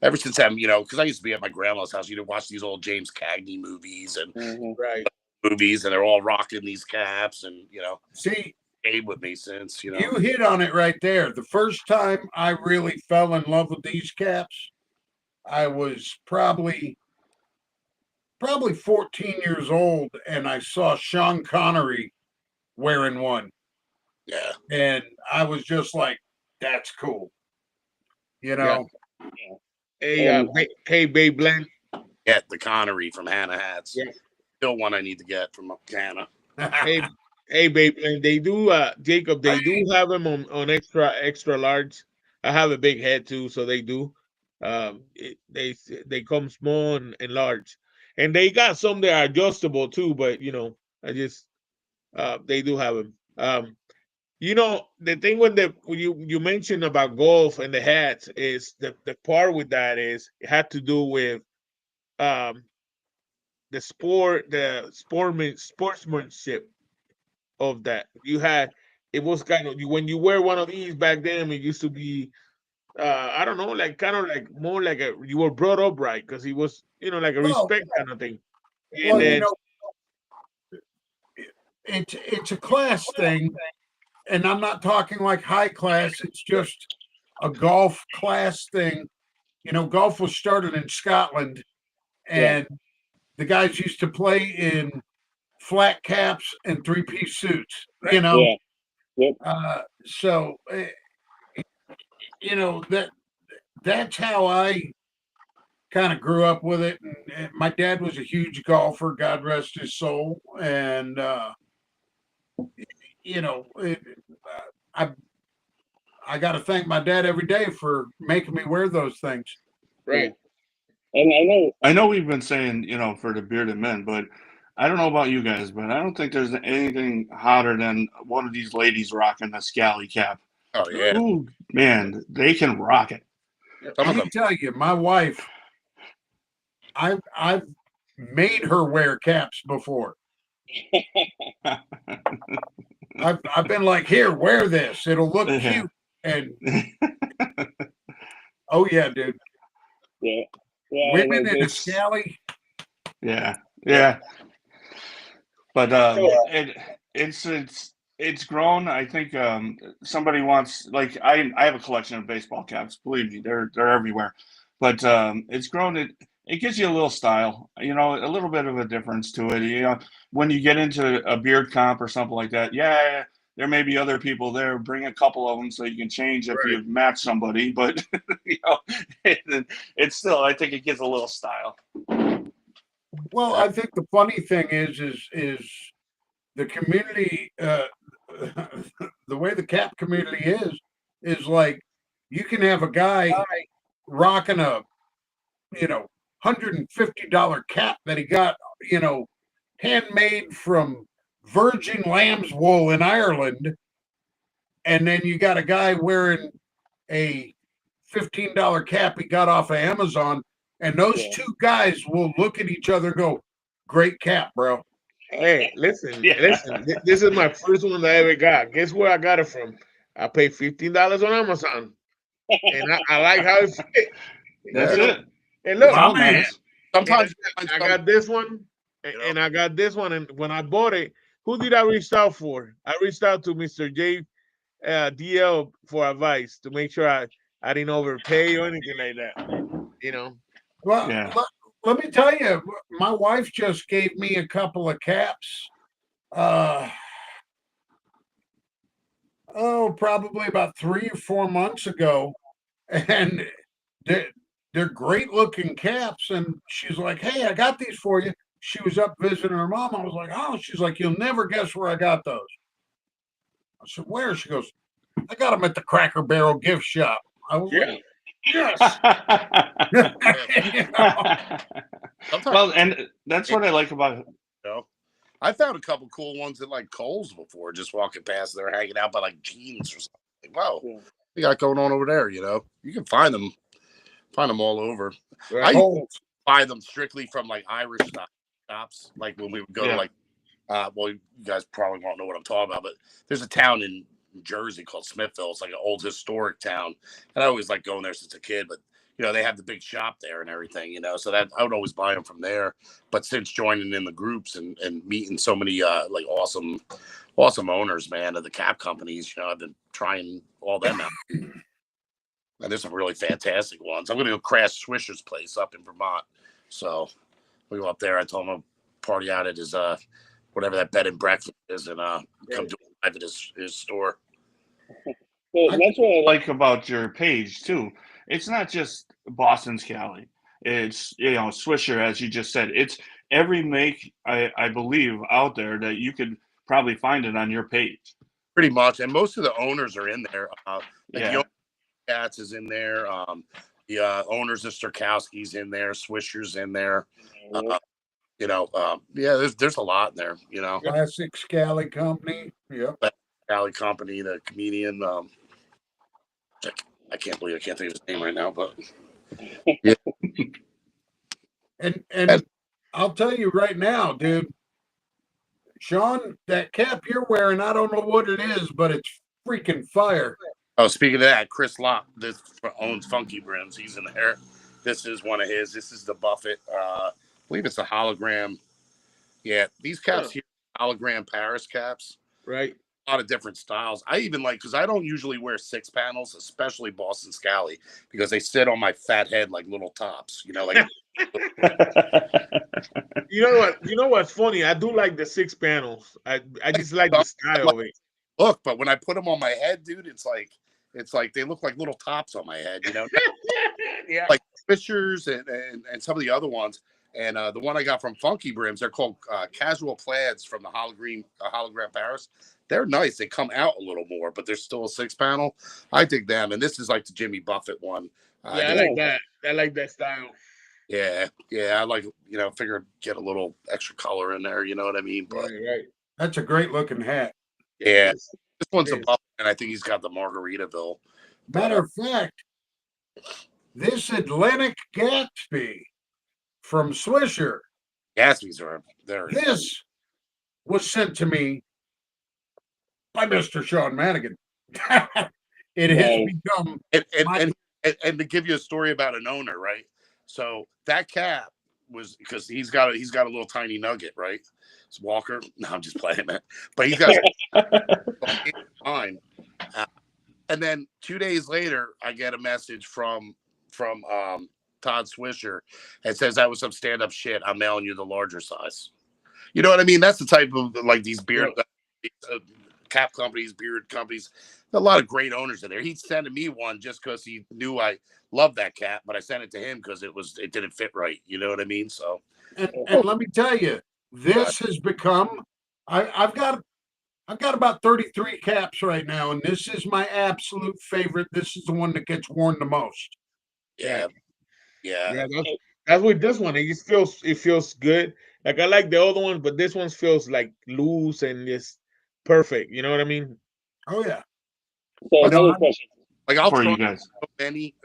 D: Ever since I'm, because I used to be at my grandma's house, watch these old James Cagney movies and
A: Right.
D: movies, and they're all rocking these caps, and
E: See,
D: stayed with me since.
E: you hit on it right there. The first time I really fell in love with these caps, I was probably 14 years old, and I saw Sean Connery wearing one,
D: Yeah,
E: and I was just like, "That's cool," you
A: Yeah.
E: know.
A: Hey,
B: And
A: hey, Babe Blend.
D: get the Connery from Hannah hats.
A: Yeah.
D: Still one I need to get from Hannah.
A: Hey, hey, Babe Blend. They do, Jacob. They do have them on extra large. I have a big head too, so they do. They come small and large, and they got some that are adjustable too. But I just they do have them. The thing when you mentioned about golf and the hats is the part with that is it had to do with um sportsmanship of that. It was kind of when you wear one of these back then, it used to be I don't know, like kind of like more like you were brought up right because he was like a
E: Well,
A: respect kind of thing. And
E: well,
A: then
E: it's a class thing, and I'm not talking like high class. It's just a golf class thing. Golf was started in Scotland, and the guys used to play in flat caps and three-piece suits.
B: yeah. Yep.
E: So that's how I kind of grew up with it. And my dad was a huge golfer, God rest his soul, and I got to thank my dad every day for making me wear those things.
A: right,
B: And
C: I know we've been saying, for the bearded men, but I don't know about you guys, but I don't think there's anything hotter than one of these ladies rocking a scally cap.
D: Oh yeah,
C: Ooh, man, they can rock it.
D: some
E: Let
D: of
E: me
D: them.
E: tell you, my wife, I've made her wear caps before. I've been like, here, wear this. It'll look
C: Yeah.
E: cute. And oh yeah, dude.
B: yeah.
E: women in a Scally.
C: Yeah. But it's grown. I think somebody wants, like, I have a collection of baseball caps. Believe me, they're everywhere. But it's grown. It gives you a little style, a little bit of a difference to it. When you get into a beard comp or something like that, yeah, there may be other people there. Bring a couple of them so you can change if you match somebody. But it's still, I think it gives a little style.
E: Well, I think the funny thing is the community, the way the cap community is like you can have a guy rocking a $150 cap that he got handmade from virgin lamb's wool in Ireland, and then you got a guy wearing a $15 cap he got off of Amazon, and those two guys will look at each other and go, "Great cap, bro."
A: Hey, listen. This is my first one that I ever got. Guess where I got it from? I paid $15 on Amazon, and I like how it fit.
C: That's it.
A: And look,
D: sometimes
A: I got this one, and I got this one. And when I bought it, who did I reach out for? I reached out to Mr. D.L for advice to make sure I didn't overpay or anything like that.
E: Well, let me tell you, my wife just gave me a couple of caps. Probably about 3 or 4 months ago, and they're great looking caps. And she's like, "Hey, I got these for you." She was up visiting her mom. I was like, "Oh," she's like, "You'll never guess where I got those." I said, "Where?" She goes, "I got them at the Cracker Barrel gift shop." I was like, "Yes."
C: Well, and that's what I like about it.
D: I found a couple cool ones at like Kohl's before, just walking past there, hanging out by like jeans or something. Wow, what you got going on over there? You can find them all over.
A: Right.
D: I buy them strictly from like Irish shops, like when we would go to like, well, you guys probably won't know what I'm talking about, but there's a town in New Jersey called Smithville. It's like an old historic town, and I always like going there since a kid. But they have the big shop there and everything. So that I would always buy them from there. But since joining in the groups and meeting so many like awesome owners, man, of the cap companies, I've been trying all them out. And there's some really fantastic ones. I'm going to go crash Swisher's place up in Vermont. So we go up there. I told him I'll party out at his whatever that bed and breakfast is, and come do it live at his store.
B: Well, that's what I
C: like about your page too. It's not just Boston Scally. It's Swisher, as you just said. It's every make I believe out there that you could probably find it on your page.
D: Pretty much, and most of the owners are in there. The Cats is in there. The owners of Sturkowski's in there. Swisher's in there. There's a lot in there.
E: Classic Scally Company. Yep.
D: Scally Company, the comedian. I can't believe I can't think of his name right now, but yeah.
E: and I'll tell you right now, dude, Shaun, that cap you're wearing, I don't know what it is, but it's freaking fire.
D: Oh, speaking of that, Chris Locke, this owns Funky Brims. He's in there. This is one of his. This is the Buffett. I believe it's a hologram. Yeah, these caps here, hologram Paris caps.
A: Right.
D: A lot of different styles. I even like, because I don't usually wear 6 panels, especially Boston Scally, because they sit on my fat head like little tops. Like.
A: You know what's funny? I do like the 6 panels. I just like the style of it.
D: Look, but when I put them on my head, dude, it's like they look like little tops on my head.
A: Yeah.
D: Like Fishers and some of the other ones. And the one I got from Funky Brims, they're called casual plaids from the hologram Paris. They're nice. They come out a little more, but they're still a 6 panel. I dig them. And this is like the Jimmy Buffett one.
A: I like that. I like that style.
D: Yeah. I like, figure get a little extra color in there. You know what I mean? But
A: right.
E: That's a great looking hat.
D: Yeah. This one's a Buffett, and I think he's got the Margaritaville.
E: Matter of fact, this Atlantic Gatsby from Swisher.
D: Gatsby's are there.
E: This was sent to me by Mr. Shaun Madigan. It has become
D: and to give you a story about an owner, right? So that cap was because he's got a little tiny nugget, right? It's Walker. No, I'm just playing, man. But he's got mine. And then 2 days later, I get a message from Todd Swisher. It says that was some stand up shit. I'm mailing you the larger size. You know what I mean? That's the type of like these beard cap companies, beard companies. A lot of great owners in there. He's sending me one just because he knew I loved that cap, but I sent it to him because it didn't fit right. You know what I mean? So,
E: and let me tell you, this has become. I've got about 33 caps right now, and this is my absolute favorite. This is the one that gets worn the most.
D: yeah.
A: That's with this one. It feels good. Like I like the other one, but this one feels like loose and just perfect. You know what I mean?
E: Oh yeah.
B: So another question.
D: Like I'll
C: for
D: try
C: you guys.
D: so many,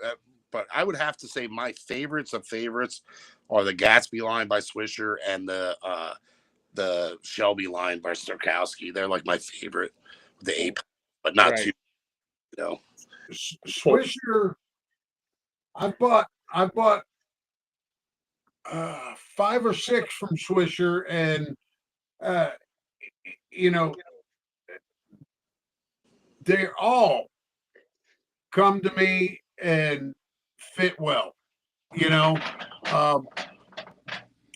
D: but I would have to say my favorites of favorites are the Gatsby line by Swisher and the Shelby line by Starkowski. They're like my favorite. The ape, but not too. You know,
E: Swisher. I bought 5 or 6 from Swisher, and you know, they all come to me and fit well. You know,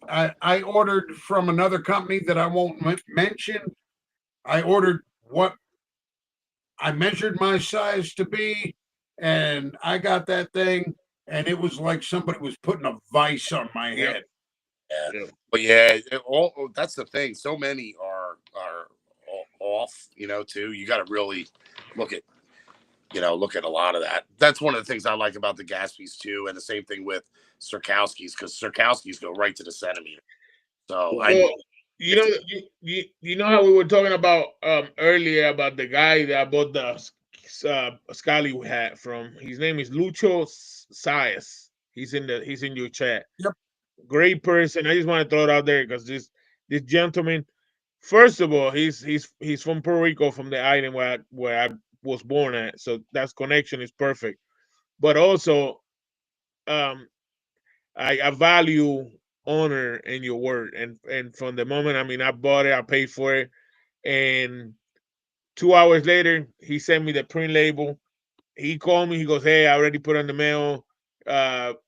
E: I ordered from another company that I won't mention. I ordered what I measured my size to be, and I got that thing, and it was like somebody was putting a vice on my head.
D: Yeah. But yeah, that's the thing. So many are off, you know, too. You got to really look at a lot of that. That's one of the things I like about the Gatsby's too, and the same thing with Sirkowski's, because Sirkowski's go right to the centimeter. So
A: you know how we were talking about earlier about the guy that bought the Scally hat from. His name is Lucho Saez. He's in your chat.
E: Yep.
A: Great person. I just want to throw it out there because this gentleman, first of all, he's from Puerto Rico, from the island where I was born at. So that connection is perfect. But also, I value honor in your word, and from the moment, I mean, I bought it, I paid for it, and 2 hours later, he sent me the print label. He called me. He goes, "Hey, I already put on the mail.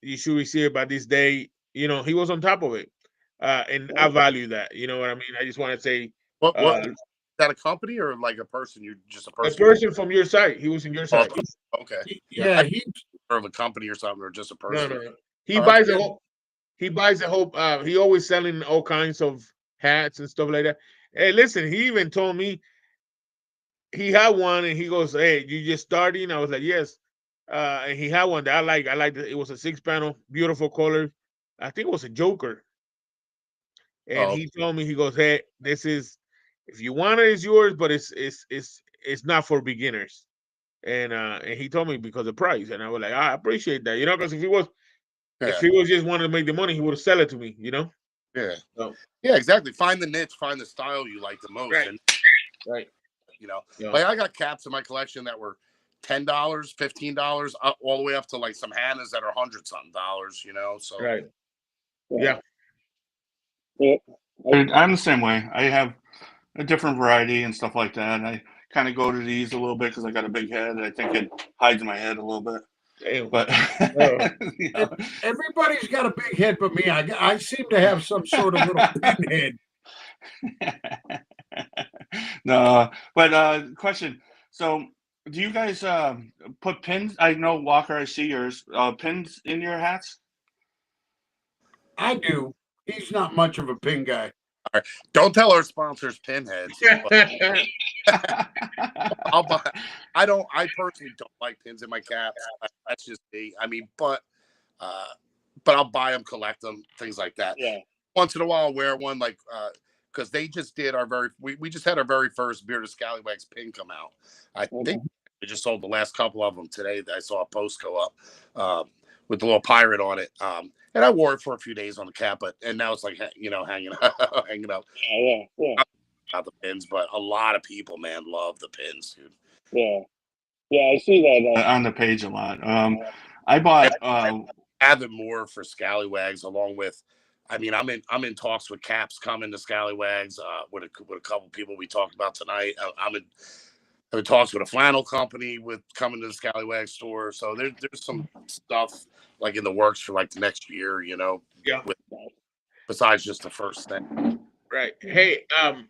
A: You should receive it by this day." You know, he was on top of it, and I value that. You know what I mean? I just want to say,
D: what is that, a company or like a person? You're just a
A: a
D: person.
A: person from your site. He was in your site.
D: Okay.
E: Yeah,
D: Or of a company or something, or just a person.
A: No. He buys the whole. He buys the whole. He always selling all kinds of hats and stuff like that. Hey, listen. He even told me he had one, and he goes, "Hey, you just starting?" I was like, "Yes." And he had one that I like. I liked it. It was a 6 panel, beautiful color. I think it was a Joker. And he told me, he goes, "Hey, this is, if you want it, it's yours, but it's not for beginners." And he told me because of price, and I was like, I appreciate that, because if he was just wanting to make the money, he would have sell it to me,
D: Yeah.
A: So,
D: Yeah, exactly. Find the niche, find the style you like the most, and
A: right.
D: Like I got caps in my collection that were $10, $15, all the way up to like some Hannahs that are $100-something. So
A: right.
B: Yeah.
C: I'm the same way. I have a different variety and stuff like that. I kind of go to these a little bit because I got a big head. I think it hides my head a little bit.
A: Damn.
C: But
E: everybody's got a big head, but me, I seem to have some sort of little pinhead.
C: No, but question. So, do you guys put pins? I know, Walker, I see yours. Pins in your hats?
E: I do. He's not much of a pin guy.
D: All right. Don't tell our sponsors Pinheads. I'll buy. I personally don't like pins in my caps. That's just me. I mean, but I'll buy them, collect them, things like that.
B: Yeah.
D: Once in a while, I'll wear one, like because they just did we just had our very first Bearded ScallyWags pin come out. I think we just sold the last couple of them today. I saw a post go up with the little pirate on it. And I wore it for a few days on the cap, and now it's like hanging up.
B: Yeah.
D: Not the pins, but a lot of people, man, love the pins, dude.
B: Yeah. I see that
C: on the page a lot. I bought
D: having more for Scallywags, along with, I mean, I'm in talks with Caps coming to Scallywags, with a couple people we talked about tonight. I'm in talks with a flannel company with coming to the Scallywags store. So there's some stuff like in the works for like the next year, you know,
A: Yeah.
D: besides just the first thing.
A: Right. Hey,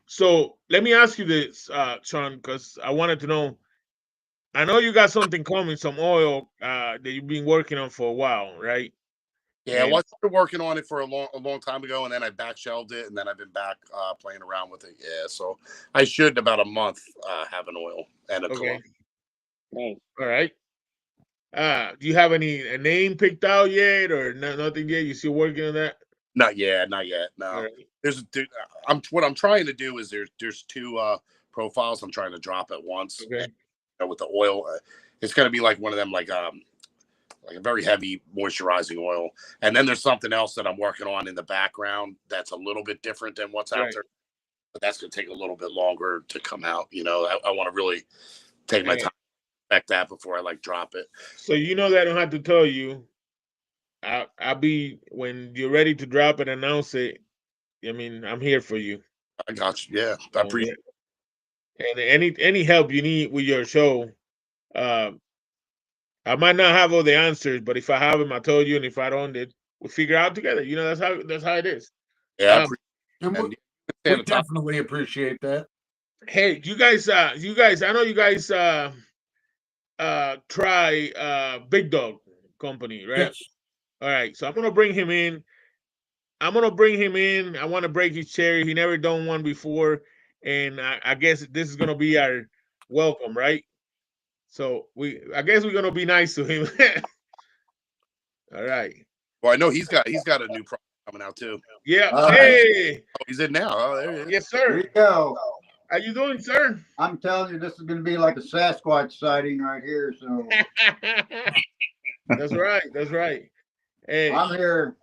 A: so let me ask you this, Shaun, because I wanted to know. I know you got something coming, some oil that you've been working on for a while, right?
D: Yeah, well, I started working on it for a long time ago, and then I back shelved it, and then I've been back playing around with it. Yeah, so I should in about a month have an oil and a cologne.
B: Nice.
A: All right. Do you have a name picked out yet, or nothing yet? You still working on that?
D: Not yet. No,
A: Right.
D: what I'm trying to do is there's two profiles I'm trying to drop at once.
A: Okay.
D: And, with the oil, it's going to be like one of them, like a very heavy moisturizing oil, and then there's something else that I'm working on in the background that's a little bit different than what's out there, but that's going to take a little bit longer to come out. You know, I want to really take my time to expect that before I like drop it.
A: So you know that I don't have to tell you. I'll be when you're ready to drop it, announce it. I mean, I'm here for you.
D: I got you. Yeah, I appreciate
A: it. And any help you need with your show, I might not have all the answers, but if I have them, I told you, and if I don't, we'll figure out together. You know, that's how it is.
D: Yeah,
E: we definitely appreciate that.
A: Hey, you guys, I know you guys try Big Dog Company, right?
E: Yes.
A: All right, so I'm gonna bring him in. I want to break his cherry. He never done one before, and I guess this is gonna be our welcome, right? So I guess we're gonna be nice to him. All right.
D: Well, I know he's got a new product coming out too.
A: Yeah. Hey.
D: Oh, he's in now. Oh, there he is.
A: Yes, sir.
F: Here you go.
A: How you doing, sir?
F: I'm telling you, this is going to be like a Sasquatch sighting right here. So
A: That's right. That's right. Hey,
F: I'm here.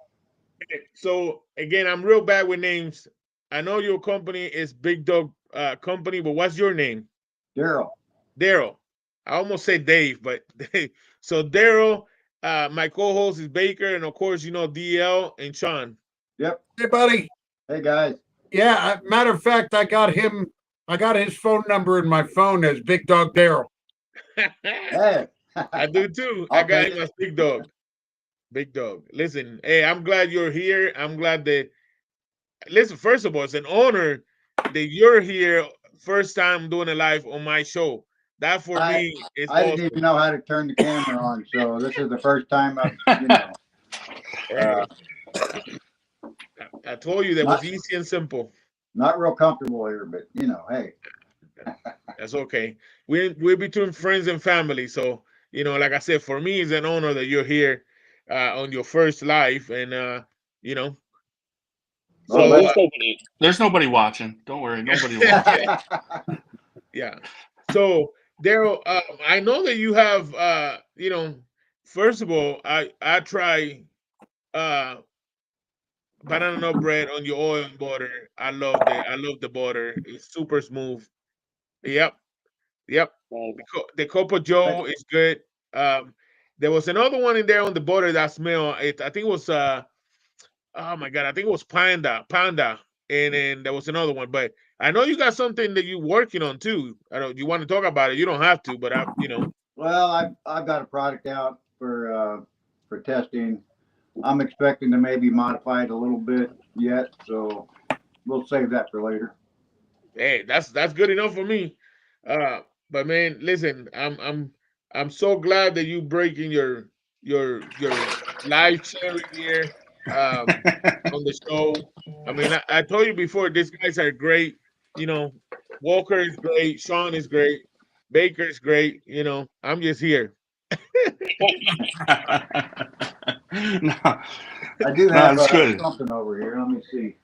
A: So again, I'm real bad with names. I know your company is Big Dog Company, but what's your name?
F: Daryl.
A: Daryl. I almost said Dave, but so Daryl. My co-host is Baker, and of course, you know DL and Shaun.
F: Yep.
E: Hey, buddy.
F: Hey, guys.
E: Yeah. Matter of fact, I got his phone number in my phone as Big Dog Daryl.
F: Hey.
A: I do too. I got him as Big Dog. Big Dog. Listen, hey, I'm glad you're here. I'm glad that. Listen, first of all, it's an honor that you're here. First time doing a live on my show. That for me is
F: I
A: awesome.
F: didn't even know how to turn the camera on, so this is the first time
A: I told you that was easy and simple.
F: Not real comfortable here, but hey.
A: That's okay. We're between friends and family, so like I said, for me, it's an honor that you're here on your first live, and
C: So there's nobody watching. Don't worry, nobody watching.
A: Yeah. So Daryl, I know that you have, first of all, I try banana nut bread on your oil and butter. I love the butter. It's super smooth. Yep. The Copa Joe is good. There was another one in there on the butter that smell. I think it was oh my god, I think it was Panda, and then there was another one. But I know you got something that you're working on too. I don't. You want to talk about it? You don't have to, but
F: Well, I've got a product out for testing. I'm expecting to maybe modify it a little bit yet, so we'll save that for later.
A: Hey, that's good enough for me. But man, listen, I'm so glad that you breaking your live cherry here on the show. I mean, I told you before, these guys are great. Walker is great, Shaun is great, Baker is great. I'm just here.
C: No,
F: I do have
C: it's good.
F: something over here. Let me see.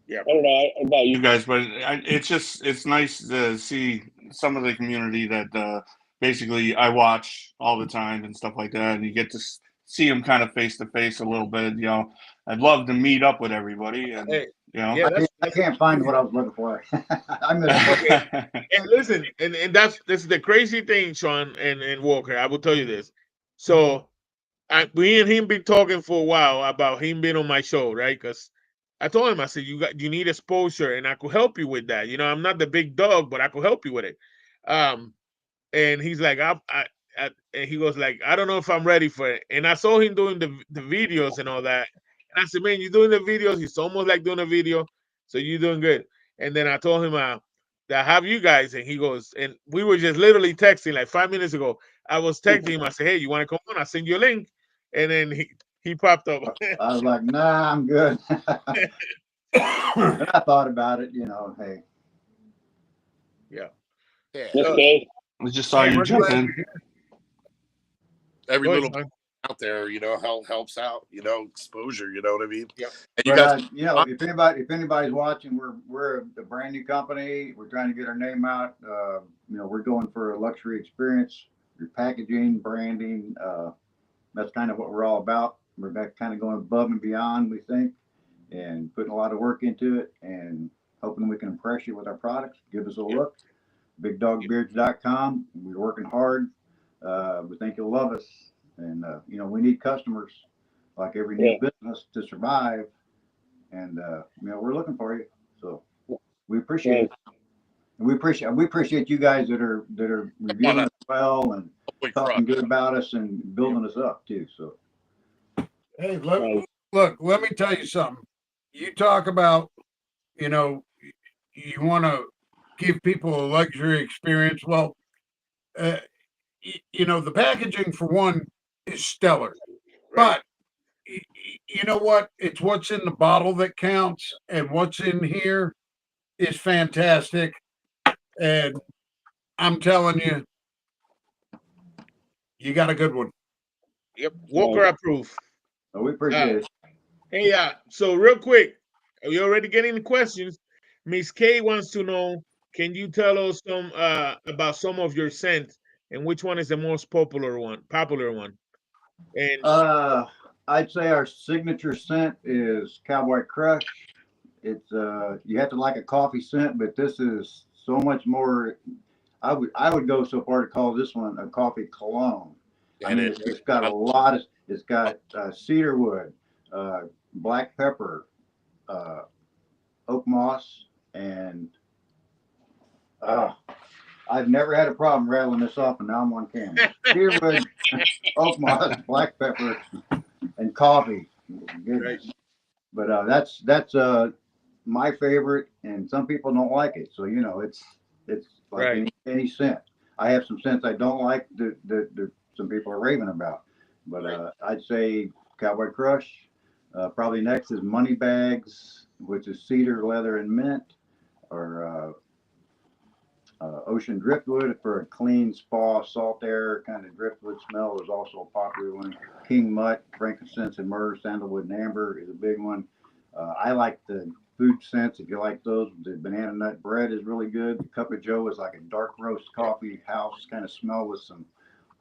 A: Yeah,
B: I don't know about
C: You guys, but it's nice to see some of the community that basically I watch all the time and stuff like that, and you get to see them kind of face to face a little bit. I'd love to meet up with everybody, and
A: Yeah,
F: I can't find what I was looking for. I missed it.
A: And listen, and this is the crazy thing, Shaun and Walker. I will tell you this. So we and him been talking for a while about him being on my show, right? Because I told him, I said, you need exposure, and I could help you with that. I'm not the big dog, but I could help you with it. Um, and he's like, and he goes like, I don't know if I'm ready for it. And I saw him doing the videos and all that. And I said, man, you're doing the videos. It's almost like doing a video, so you're doing good. And then I told him, that I have you guys, and he goes, and we were just literally texting like 5 minutes ago. I was texting him. I said, hey, you want to come on? I send you a link, and then he popped up.
F: I was like, nah, I'm good. But I thought about it, hey.
A: Yeah.
D: Yeah.
B: Miss K.
C: I just saw
E: Hey,
C: you
E: we're
C: jump
E: glad
C: in.
E: you're here.
D: Every
A: Go ahead,
D: little
A: Sean.
D: out there, helps out. Exposure. You know what I mean?
A: Yeah.
D: And you
F: But
D: guys,
F: if anybody's watching, we're a brand new company. We're trying to get our name out. We're going for a luxury experience. Your packaging, branding. That's kind of what we're all about. We're kind of going above and beyond, we think, and putting a lot of work into it, and hoping we can impress you with our products. Give us a look. BigDogBeards.com. We're working hard. We think you'll love us, and we need customers, like every new business, to survive. And we're looking for you. So we appreciate it. And we appreciate you guys that are reviewing us well and talking good about us and building us up too. So
E: Hey, look, let me tell you something. You talk about, you want to give people a luxury experience. Well, the packaging for one is stellar, but you know what? It's what's in the bottle that counts, and what's in here is fantastic. And I'm telling you, you got a good one.
A: Yep. Walker approved.
F: we appreciate it.
A: Hey, so real quick, are you already getting the questions? Miss K wants to know, can you tell us some about some of your scents and which one is the most popular one? And
F: I'd say our signature scent is Cowboy Crush. It's you have to like a coffee scent, but this is so much more. I would go so far to call this one a coffee cologne. I mean, it's got a lot of. It's got cedar wood, black pepper, uh, oak moss, and I've never had a problem rattling this off, and now I'm on camera. Cedar wood, oak moss, black pepper, and coffee. Goodness. But that's my favorite, and some people don't like it. So it's like any scent. I have some scents I don't like that some people are raving about. But I'd say Cowboy Crush. Probably next is Money Bags, which is cedar, leather, and mint, or Ocean Driftwood for a clean spa, salt air kind of driftwood smell is also a popular one. King Mutt, frankincense and myrrh, sandalwood and amber is a big one. I like the food scents. If you like those, the banana nut bread is really good. The Cup of Joe is like a dark roast coffee house kind of smell with some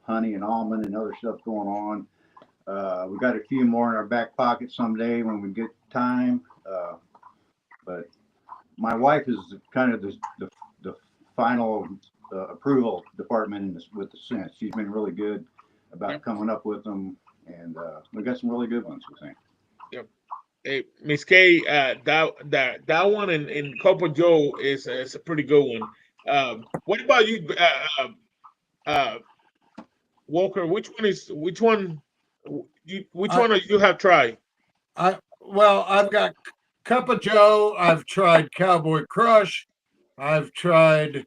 F: honey and almond and other stuff going on. We got a few more in our back pocket someday when we get time. But my wife is kind of the final approval department with the scents. She's been really good about coming up with them, and we got some really good ones, I think.
A: Yep. Hey, Miss K, that one in Copa Joe is a pretty good one. What about you, uh, Walker? Which one do you have tried?
E: I've got Cup of Joe. I've tried Cowboy Crush. I've tried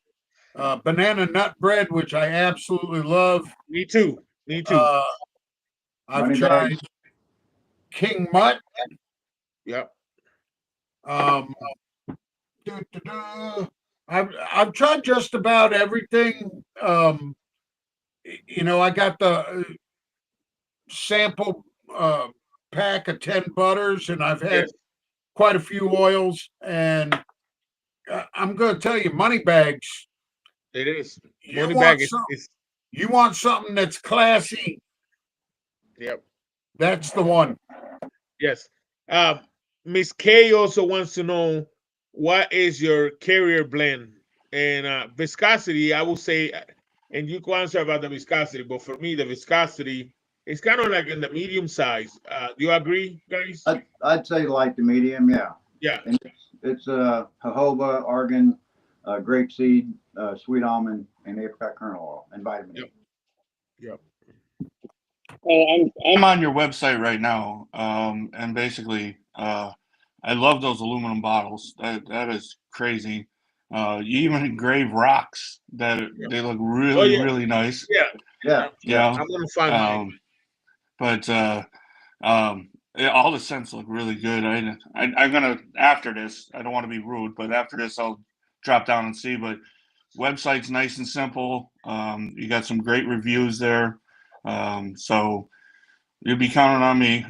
E: banana nut bread, which I absolutely love.
A: Me too. Me too.
E: I've
F: Money
E: tried
F: bags.
E: King Mutt.
A: Yep.
E: I've tried just about everything. I got the sample pack of 10 butters, and I've had quite a few oils. And I'm going to tell you, Money Bags.
A: It is.
E: You want something that's classy.
A: Yep.
E: That's the one.
A: Yes. Miss K also wants to know, what is your carrier blend and viscosity? I will say, and you can answer about the viscosity, but for me, the viscosity It's kind of like in the medium size. Do you agree, guys?
F: I'd say like the medium, yeah.
A: Yeah.
F: And it's jojoba, argan, grapeseed, sweet almond, and apricot kernel oil and vitamin E.
A: Yep. Yep.
C: I'm on your website right now, and basically, I love those aluminum bottles. That is crazy. You even engrave rocks that they look really, really nice.
A: Yeah.
F: Yeah.
C: Yeah.
A: I'm gonna find mine.
C: But all the scents look really good. I'm gonna, after this, I don't want to be rude, but after this I'll drop down and see. But website's nice and simple. You got some great reviews there. So you'll be counting on me.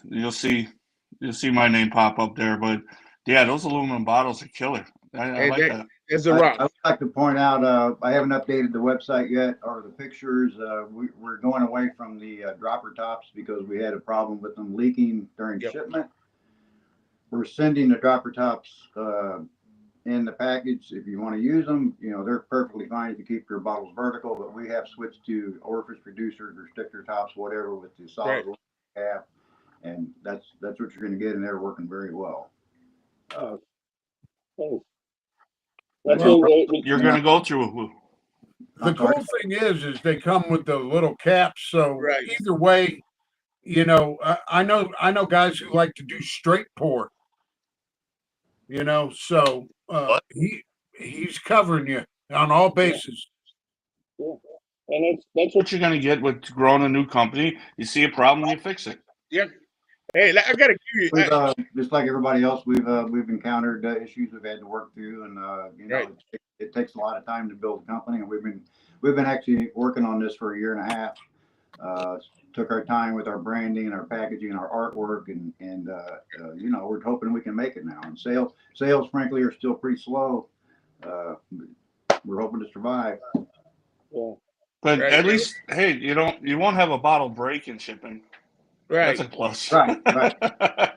C: You'll see my name pop up there. But yeah, those aluminum bottles are killer. I like that.
A: It's a rock.
F: I would like to point out, I haven't updated the website yet or the pictures. We're going away from the dropper tops because we had a problem with them leaking during shipment. We're sending the dropper tops in the package. If you want to use them, they're perfectly fine if you keep your bottles vertical, but we have switched to orifice reducers or sticker tops, whatever, with the solid cap. And that's what you're going to get, and they're working very well.
C: You're going to go through.
E: The cool thing is they come with the little caps. So either way, I know guys who like to do straight pour. So he's covering you on all bases.
B: Yeah. And that's
C: what you're going to get with growing a new company. You see a problem, you fix it.
A: Yeah. Hey, I gotta give you.
F: Just like everybody else, we've encountered issues we've had to work through, and it takes a lot of time to build a company, and we've been actually working on this for a year and a half. Took our time with our branding and our packaging and our artwork, and we're hoping we can make it now. And sales, frankly, are still pretty slow. We're hoping to survive.
B: Yeah.
C: But at least, hey, you won't have a bottle break in shipping.
A: Right.
C: That's a plus.
F: Right.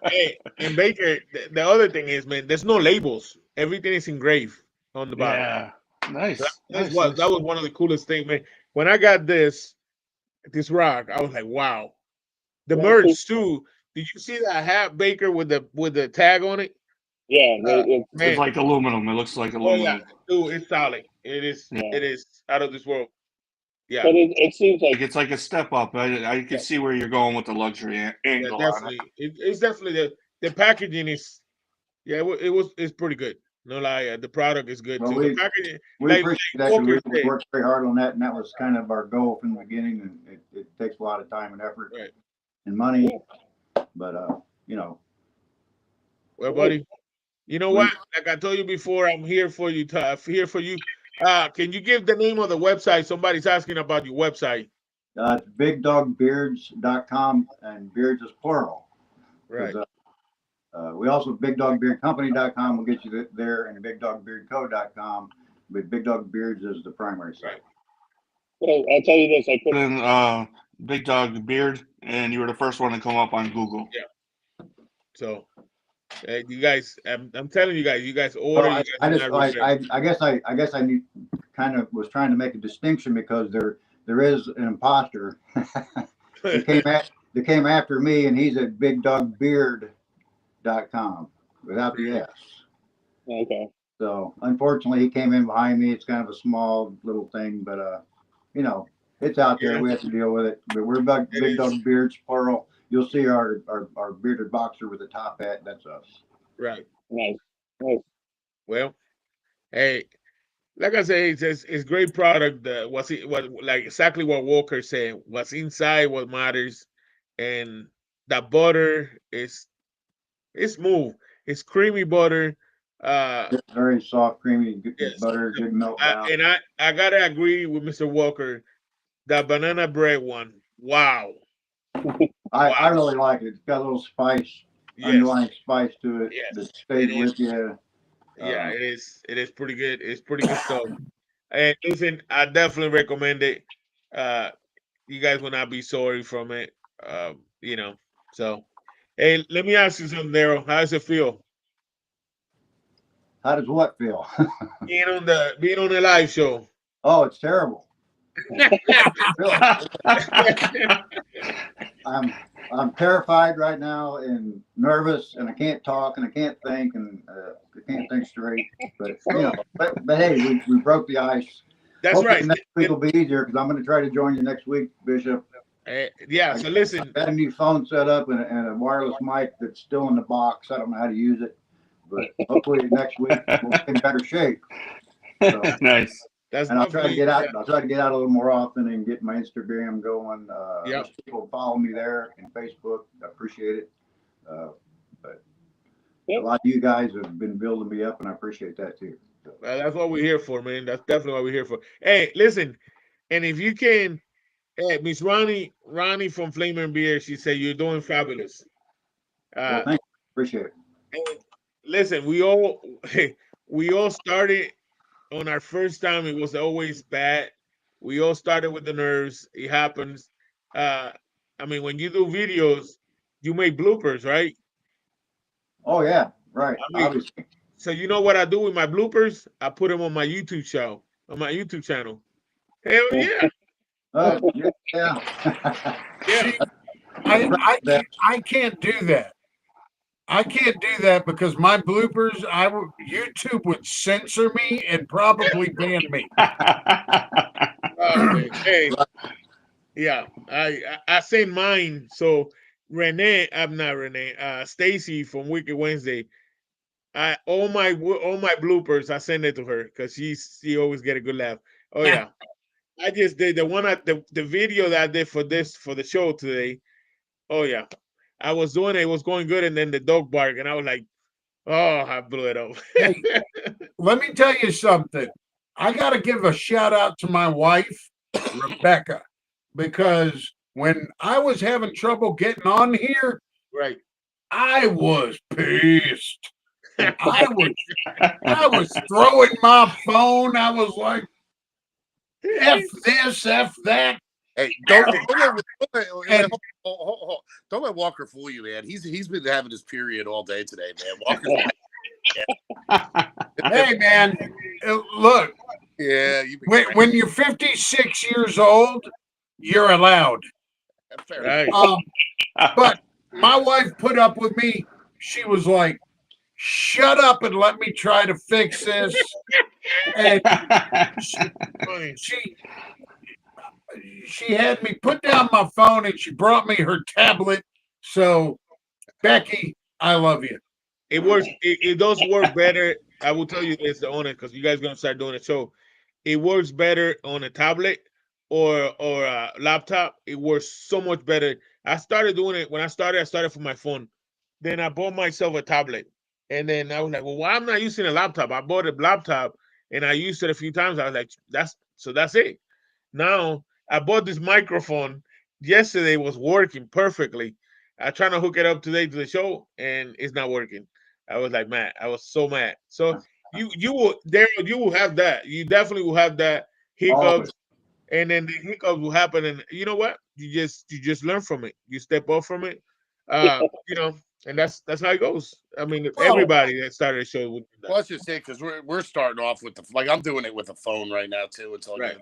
A: Hey, and Baker, the other thing is, man, there's no labels. Everything is engraved on the bottle.
C: Yeah. Nice.
A: That was one of the coolest things, man. When I got this rock, I was like, wow. The merch too. Did you see that hat, Baker, with the tag on it?
B: Yeah,
C: it's like aluminum. It looks like aluminum.
A: Oh yeah, dude, it's solid. It is out of this world. Yeah,
B: but it seems like
C: it's like a step up. I can see where you're going with the luxury angle.
A: Yeah, definitely.
C: On it.
A: It's definitely the packaging is. Yeah, it's pretty good. No lie, the product is good too. The packaging,
F: we appreciate that. We worked very hard on that, and that was kind of our goal from the beginning. And it takes a lot of time and effort and money, but
A: Well, buddy, you know what? Like I told you before, I'm here for you. Here for you. Can you give the name of the website? Somebody's asking about your website.
F: It's bigdogbeards.com, and beards is plural.
A: Right.
F: We also bigdogbeardcompany.com will get you there, and bigdogbeardco.com, but Big Dog Beards is the primary site.
B: Well, I'll tell you this: I put
C: in Big Dog Beard, and you were the first one to come up on Google.
A: Yeah. So, you guys, I'm telling you guys order.
F: I guess I need kind of was trying to make a distinction because there is an imposter. They came after me, and he's at bigdogbeard.com without the S.
B: Okay.
F: So unfortunately, he came in behind me. It's kind of a small little thing, but it's out there. We have to deal with it. But we're Big Dog Beards, plural. You'll see our bearded boxer with a top hat. That's us.
A: Right.
B: Nice.
A: Well, hey, like I say, it's great product. Like exactly what Walker said. What's inside, what matters, and that butter is smooth. It's creamy butter.
F: It's very soft, creamy butter, good melt down.
A: And I gotta agree with Mr. Walker. That banana bread one. Wow.
F: I really like it. It's got a little spice, underlying spice to it that stays with you.
A: Yeah, it is. It is pretty good. It's pretty good stuff. And listen, I definitely recommend it. You guys will not be sorry from it. So, hey, let me ask you something, Daryl. How does it feel?
F: How does what feel?
A: being on the live show.
F: Oh, it's terrible. I'm terrified right now and nervous, and I can't talk and I can't think and I can't think straight. But but hey, we broke the ice.
A: That's
F: Hopefully
A: right.
F: next week will be easier because I'm going to try to join you next week, Bishop.
A: Yeah. So listen,
F: I got a new phone set up and a wireless mic that's still in the box. I don't know how to use it, but hopefully next week we'll be in better shape. So,
C: Nice.
A: that's
F: and I'll try to get out.
A: yeah.
F: I'll try to get out a little more often and get my Instagram going.
A: Yep.
F: People follow me there and Facebook. I appreciate it. But a lot of you guys have been building me up, and I appreciate that too. So.
A: That's what we're here for, man. That's definitely what we're here for. Hey, listen, and if you can, hey, Miss Ronnie from Flamer Beer, she said you're doing fabulous.
F: Well, thank you. Appreciate it.
A: And listen, we all started on our first time. It was always bad. We all started with the nerves. It happens. Uh, I mean, when you do videos, you make bloopers, right?
F: Oh yeah, right.
A: I mean,
F: Obviously.
A: so you know what I do with my bloopers? I put them on my YouTube show, on my YouTube channel. Hell yeah,
F: Yeah.
A: yeah.
E: See, I can't do that. I can't do that because my bloopers, YouTube would censor me and probably ban me.
A: Oh, man. Hey, yeah. I send mine. So Renee, I'm not Renee. Stacy from Wicked Wednesday. All my bloopers, I send it to her because she always get a good laugh. Oh yeah. I just did the video that I did for the show today. Oh yeah. I was doing it, it was going good, and then the dog barked, and I was like, oh, I blew it up.
E: Hey, let me tell you something. I got to give a shout out to my wife, Rebecca, because when I was having trouble getting on here,
A: Right.
E: I was pissed. I was throwing my phone. I was like, F this, F that.
D: Hey, don't let Walker fool you, man. He's been having his period all day today, man. Walker's
E: Hey, man, look.
D: Yeah,
E: when you're 56 years old, you're allowed.
A: Right.
E: But my wife put up with me. She was like, shut up and let me try to fix this. And she had me put down my phone and she brought me her tablet. So, Becky, I love you.
A: It works. It does work better. I will tell you this, the owner, because you guys are gonna start doing a show. It works better on a tablet or a laptop. It works so much better. I started doing it when I started for my phone. Then I bought myself a tablet, and then I was like, well, why I'm not using a laptop? I bought a laptop and I used it a few times. I was like, that's it. Now I bought this microphone. Yesterday was working perfectly. I tried to hook it up today to the show, and it's not working. I was like, mad. I was so mad. So you will there you will have that. You definitely will have that hiccups,
F: Always.
A: and then the hiccups will happen. And you know what? You just learn from it. You step up from it. You know, and that's how it goes. I mean, everybody that started a show would do that.
D: Well, let's just say because we're starting off with I'm doing it with a phone right now too until I get a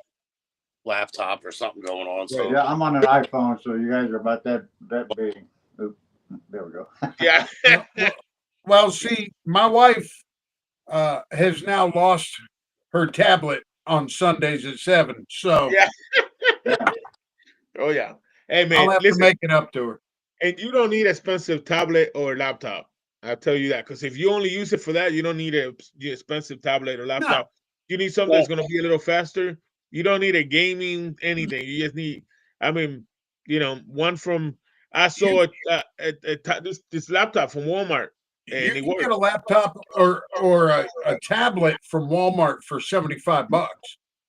D: laptop or something going on. So
F: yeah, I'm on an iPhone, so you guys are about that big. Oop, there we go.
A: Yeah.
E: Well, see, my wife has now lost her tablet on Sundays at 7. So
A: yeah. Oh yeah. Hey man,
E: I'll have to make it up to her.
A: And you don't need an expensive tablet or laptop. I'll tell you that, because if you only use it for that, you don't need an expensive tablet or laptop. No. You need something that's going to be a little faster. You don't need a gaming anything. You just need, I mean, you know, one from I saw this laptop from Walmart, and
E: you can get a laptop or a tablet from Walmart for $75.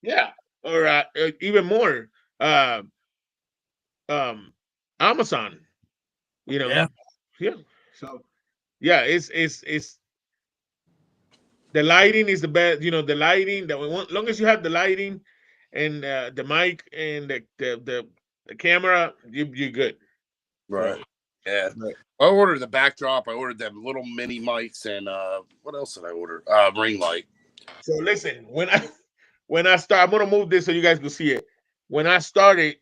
A: Yeah, or even more. Amazon. You know, yeah. So, yeah, it's the lighting is the best. You know, the lighting that long as you have the lighting and the mic and the camera, you're good.
D: Right. So, yeah. Right. I ordered the backdrop. I ordered them little mini mics, and what else did I order? Ring light.
A: So listen, when I start, I'm gonna move this so you guys can see it. when I started,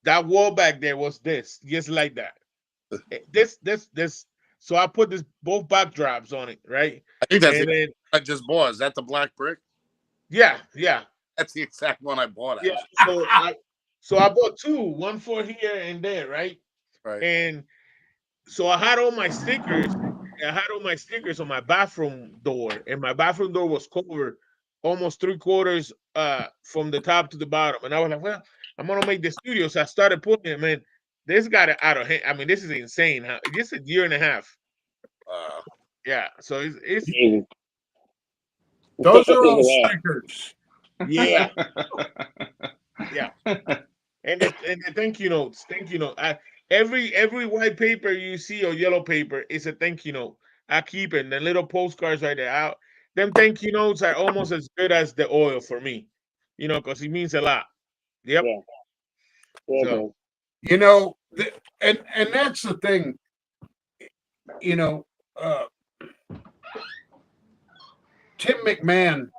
A: that wall back there was this, just like that. This. So I put this both backdrops on it, right?
D: I think that's
A: And
D: the
A: then
D: I just bought. Is that the black brick?
A: yeah.
D: That's the exact one I bought.
A: Yeah.
D: Actually.
A: So I bought two, one for here and there, right?
D: Right.
A: And so I had all my stickers. I had all my stickers on my bathroom door, and my bathroom door was covered almost 3/4 from the top to the bottom. And I was like, well, I'm gonna make the studio. So I started putting it, man. This got it out of hand. I mean, this is insane. Huh? Just a year and a half.
D: Uh,
A: Yeah. So it's
B: Amazing.
E: Those are all
B: Yeah.
E: stickers.
A: yeah, yeah. And the thank you note. Every white paper you see or yellow paper is a thank you note. I keep it. And the little postcards right there. Them thank you notes are almost as good as the oil for me, because it means a lot. Yep.
B: Yeah. Yeah,
A: So
B: bro.
E: You know, and that's the thing. You know, uh, Tim McMahon.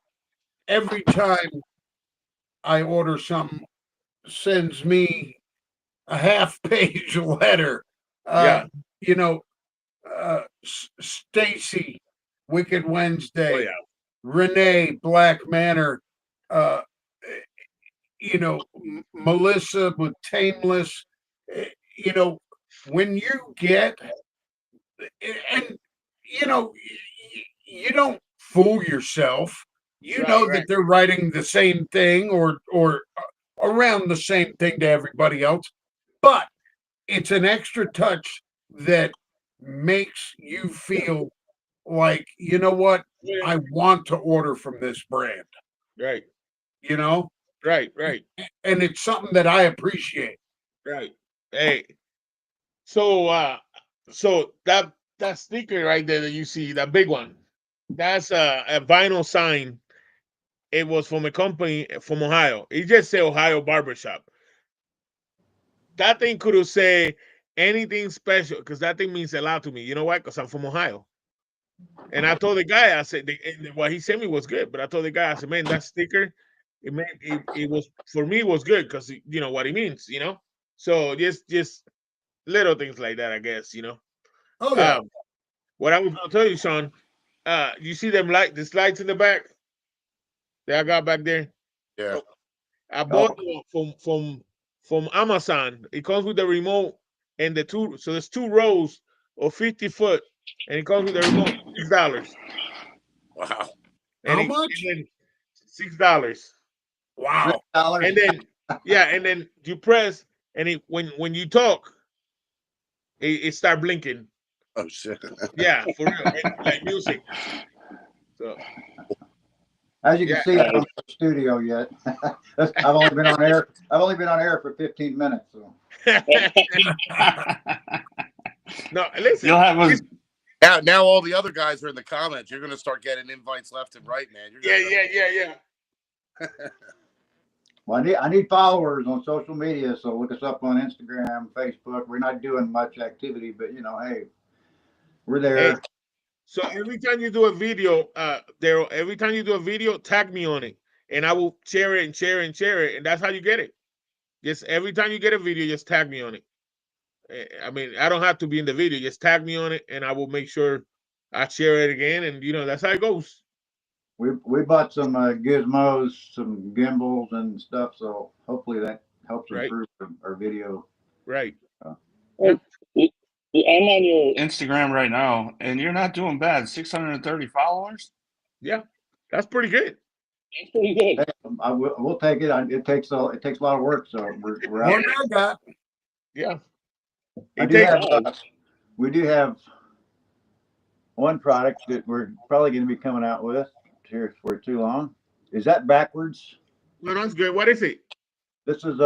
E: Every time I order something, sends me a half-page letter.
A: yeah.
E: You know, Stacy, Wicked
A: Oh
E: Wednesday,
A: yeah.
E: Renee, Black Manor, uh, Melissa with Tameless. eh, You know, when you get, and, you don't fool yourself. You
A: Right,
E: know
A: right,
E: that they're writing the same thing or around the same thing to everybody else, but it's an extra touch that makes you feel like, you know what,
A: yeah,
E: I want to order from this brand,
A: right,
E: you know,
A: right,
E: and it's something that I appreciate.
A: right. Hey, so so that sticker right there that you see, that big one, that's a vinyl sign. It was from a company from Ohio. It just said Ohio Barbershop. That thing could have said anything special because that thing means a lot to me. You know why? Because I'm from Ohio. And I told the guy, I said, and what he sent me was good. But I told the guy, I said, man, that sticker, it was for me, it was good because you know what it means. So just little things like that, I guess.
E: Oh yeah.
A: Um, what I was gonna tell you, Sean, you see the lights in the back that I got back there?
D: yeah.
A: I
F: Oh,
A: bought them from Amazon. It comes with the remote and the two. So there's 2 rows of 50 foot, and it comes with the remote. $6,
D: Wow.
A: and
E: How
A: and
E: much?
A: then $6,
F: six
E: Wow.
F: dollars.
A: and then yeah, and then you press, and when you talk, it start blinking.
D: Oh shit.
A: Yeah, for real, like music. So
F: As you can
A: yeah,
F: see, I don't have a studio yet. I've only been on air. I've only been on air for 15 minutes. So
A: no, listen,
C: You'll have a
D: Now all the other guys are in the comments. You're gonna start getting invites left and right, man. You're
A: yeah,
D: gonna
A: yeah.
F: well, I need followers on social media. So look us up on Instagram, Facebook. We're not doing much activity, but hey, we're
A: Hey,
F: there.
A: so every time you do a video, Daryl, every time you do a video, tag me on it, and I will share it and share it and share it, and that's how you get it. Just every time you get a video, just tag me on it. I mean, I don't have to be in the video. Just tag me on it, and I will make sure I share it again. And that's how it goes.
F: We bought some gizmos, some gimbals and stuff. So hopefully that helps
A: Right,
F: improve our video.
A: right.
F: Uh,
A: Yep.
B: I'm on your.
C: Instagram right now, and you're not doing bad. 630 followers.
A: Yeah, that's pretty good.
B: That's pretty good.
F: we'll take it. It takes a lot of work. So we're out.
E: More than I got.
A: Yeah,
F: I
A: it
F: do
A: takes.
F: have. We do have one product that we're probably going to be coming out with here for too long. Is that backwards?
A: No, that's good. What is it?
F: This is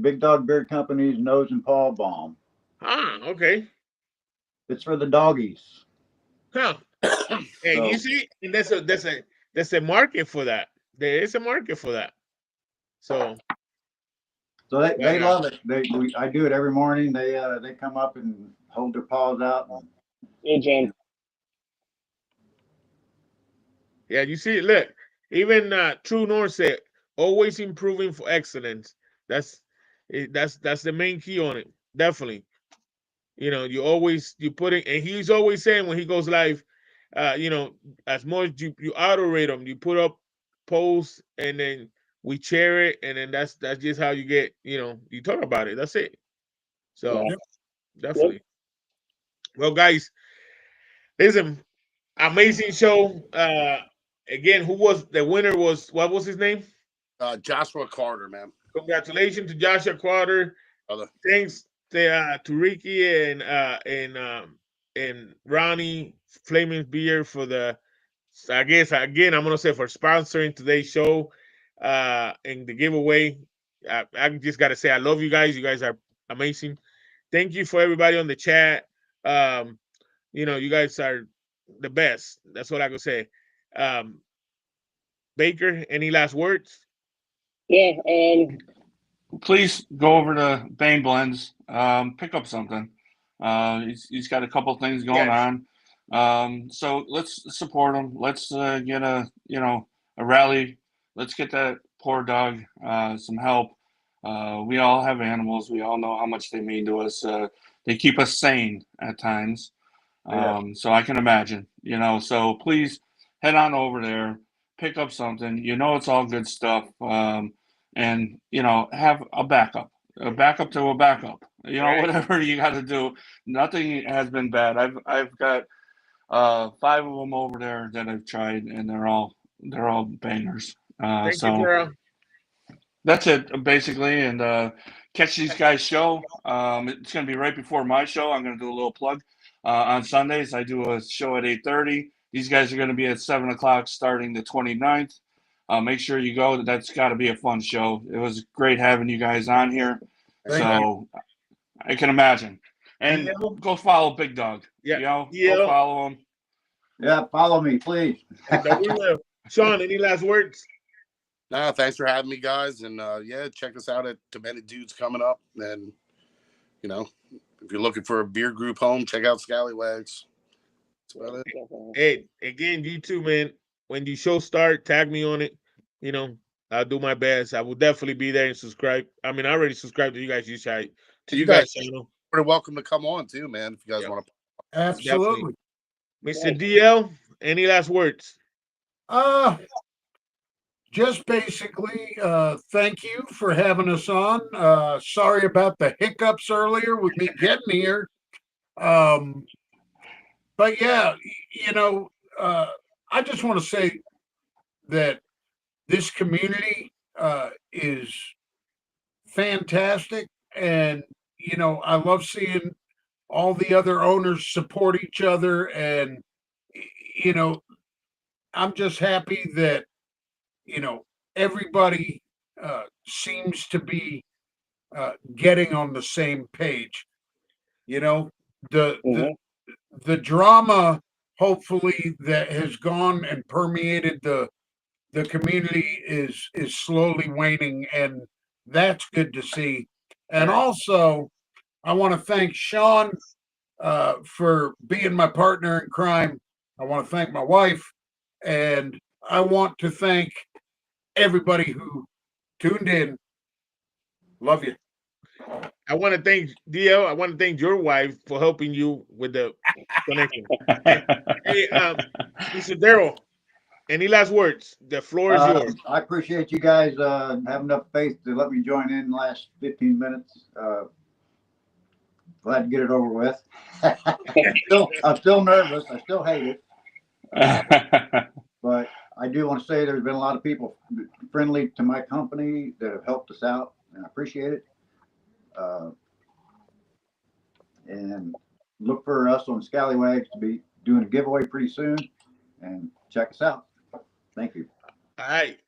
F: Big Dog Beard Company's nose and paw balm.
A: Ah, okay.
F: It's for the doggies.
A: Huh. Hey,
F: So
A: you see, and there's a market for that. There is a market for that. So,
F: they
A: but
F: love it. I do it every morning. They come up and hold their paws out. And,
B: Hey, Jen.
A: yeah, you see, look, even True North said always improving for excellence. That's that's the main key on it. Definitely. You put it, and he's always saying when he goes live, you know, as much you auto rate them, you put up posts, and then we share it, and then that's just how you get, you talk about it. That's it. So
B: Yeah.
A: definitely. Well, guys, listen, amazing show. Again, who was the winner? Was what was his name?
D: Joshua Carter, man.
A: Congratulations to Joshua Carter.
D: Brother.
A: Thanks to Ricky and Ronnie Flaming Beer for the. I guess again I'm gonna say for sponsoring today's show, and the giveaway. I just gotta say I love you guys. You guys are amazing. Thank you for everybody on the chat. Um, you guys are the best. That's what I could say. Um, Baker, any last words?
B: Yeah.
C: Please go over to Bane Blends, pick up something. He's got a couple things going
A: Yes.
C: on. So let's support him. Let's get a rally. Let's get that poor dog some help. We all have animals. We all know how much they mean to us. They keep us sane at times. So I can imagine, so please head on over there, pick up something. It's all good stuff. And, have a backup to a backup,
A: Right.
C: whatever you got to do. Nothing has been bad. I've got 5 of them over there that I've tried, and they're all bangers.
A: Thank you,
C: So
A: girl.
C: that's it basically. And catch these guys' show. It's going to be right before my show. I'm going to do a little plug. On Sundays, I do a show at 8:30. These guys are going to be at 7 o'clock starting the 29th. Make sure you go. That's got to be a fun show. It was great having you guys on here.
E: Thank you.
C: I can imagine. And
A: DL?
C: go follow Big Dog.
A: Yeah.
C: Go follow him.
F: Yeah, follow me, please.
A: No, we will. Sean, any last words?
D: Nah, thanks for having me, guys. And yeah, check us out at Demented Dudes coming up. And if you're looking for a beer group home, check out ScallyWags. That's about it.
A: Hey, again, you too, man. When you show start, tag me on it. I'll do my best. I will definitely be there and subscribe. I mean, I already subscribed to you guys. You guys channel.
D: Are welcome to come on too, man. If you guys
A: Yeah.
D: want to.
E: Absolutely.
A: Mr. DL, any last words?
E: Just basically, thank you for having us on. Sorry about the hiccups earlier with me getting here. But yeah, I just want to say that this community is fantastic. And, I love seeing all the other owners support each other. And, I'm just happy that, everybody seems to be getting on the same page. The the drama, hopefully, that has gone and permeated the community is slowly waning, and that's good to see. And also, I want to thank Shaun for being my partner in crime. I want to thank my wife, and I want to thank everybody who tuned in. Love you.
A: I want to thank DL. I want to thank your wife for helping you with the connection. Hey, Mr. Daryl, any last words? The floor is yours.
F: I appreciate you guys having enough faith to let me join in the last 15 minutes. Glad to get it over with. I'm still nervous. I still hate it. But I do want to say there's been a lot of people friendly to my company that have helped us out, and I appreciate it. And look for us on ScallyWags to be doing a giveaway pretty soon, and check us out. Thank you.
A: All right.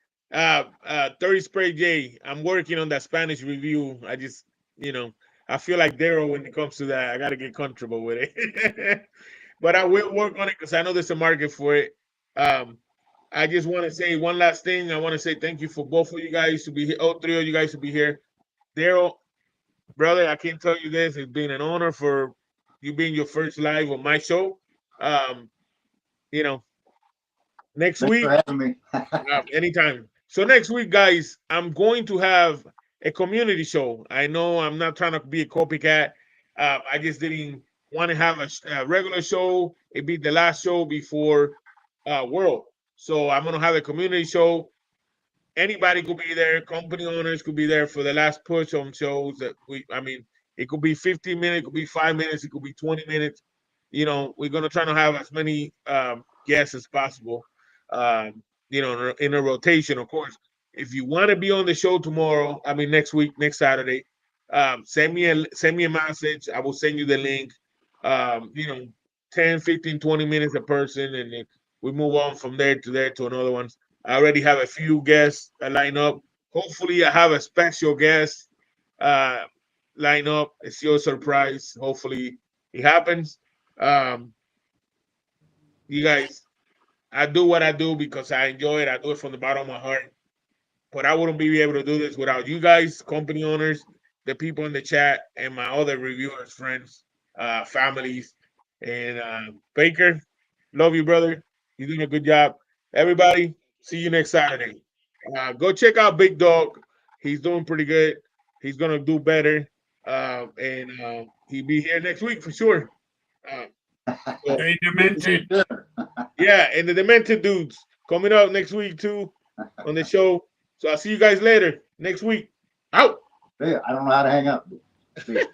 A: 30 Spray J. I'm working on that Spanish review. I feel like Daryl when it comes to that. I got to get comfortable with it. But I will work on it because I know there's a market for it. I just want to say one last thing. I want to say thank you for both of you guys to be here. All three of you guys to be here. Daryl, brother, I can't tell you this. It's been an honor for you being your first live on my show. Um, next
F: Thanks
A: week,
F: for having me.
A: anytime. So next week, guys, I'm going to have a community show. I know I'm not trying to be a copycat. I just didn't want to have a regular show. It be the last show before World. So I'm gonna have a community show. Anybody could be there. Company owners could be there for the last push on shows that I mean, it could be 15 minutes, it could be 5 minutes, it could be 20 minutes. We're gonna try to have as many guests as possible. In a rotation, of course. If you want to be on the show tomorrow, I mean next week, next Saturday, send me a message. I will send you the link. Um, you know, 10, 15, 20 minutes a person, and then we move on from there to another one. I already have a few guests lined up. Hopefully, I have a special guest uh, line up. It's your surprise. Hopefully, it happens. Um, you guys, I do what I do because I enjoy it. I do it from the bottom of my heart. But I wouldn't be able to do this without you guys, company owners, the people in the chat, and my other reviewers, friends, families. And Baker, love you, brother. You're doing a good job. Everybody, see you next Saturday. Go check out Big Dog. He's doing pretty good. He's gonna do better, and he'll be here next week for sure. Uh, so,
E: Stay demented.
A: yeah, and the Demented Dudes coming up next week too on the show. So I'll see you guys later next week. Out.
F: Hey, I don't know how to hang up. See ya.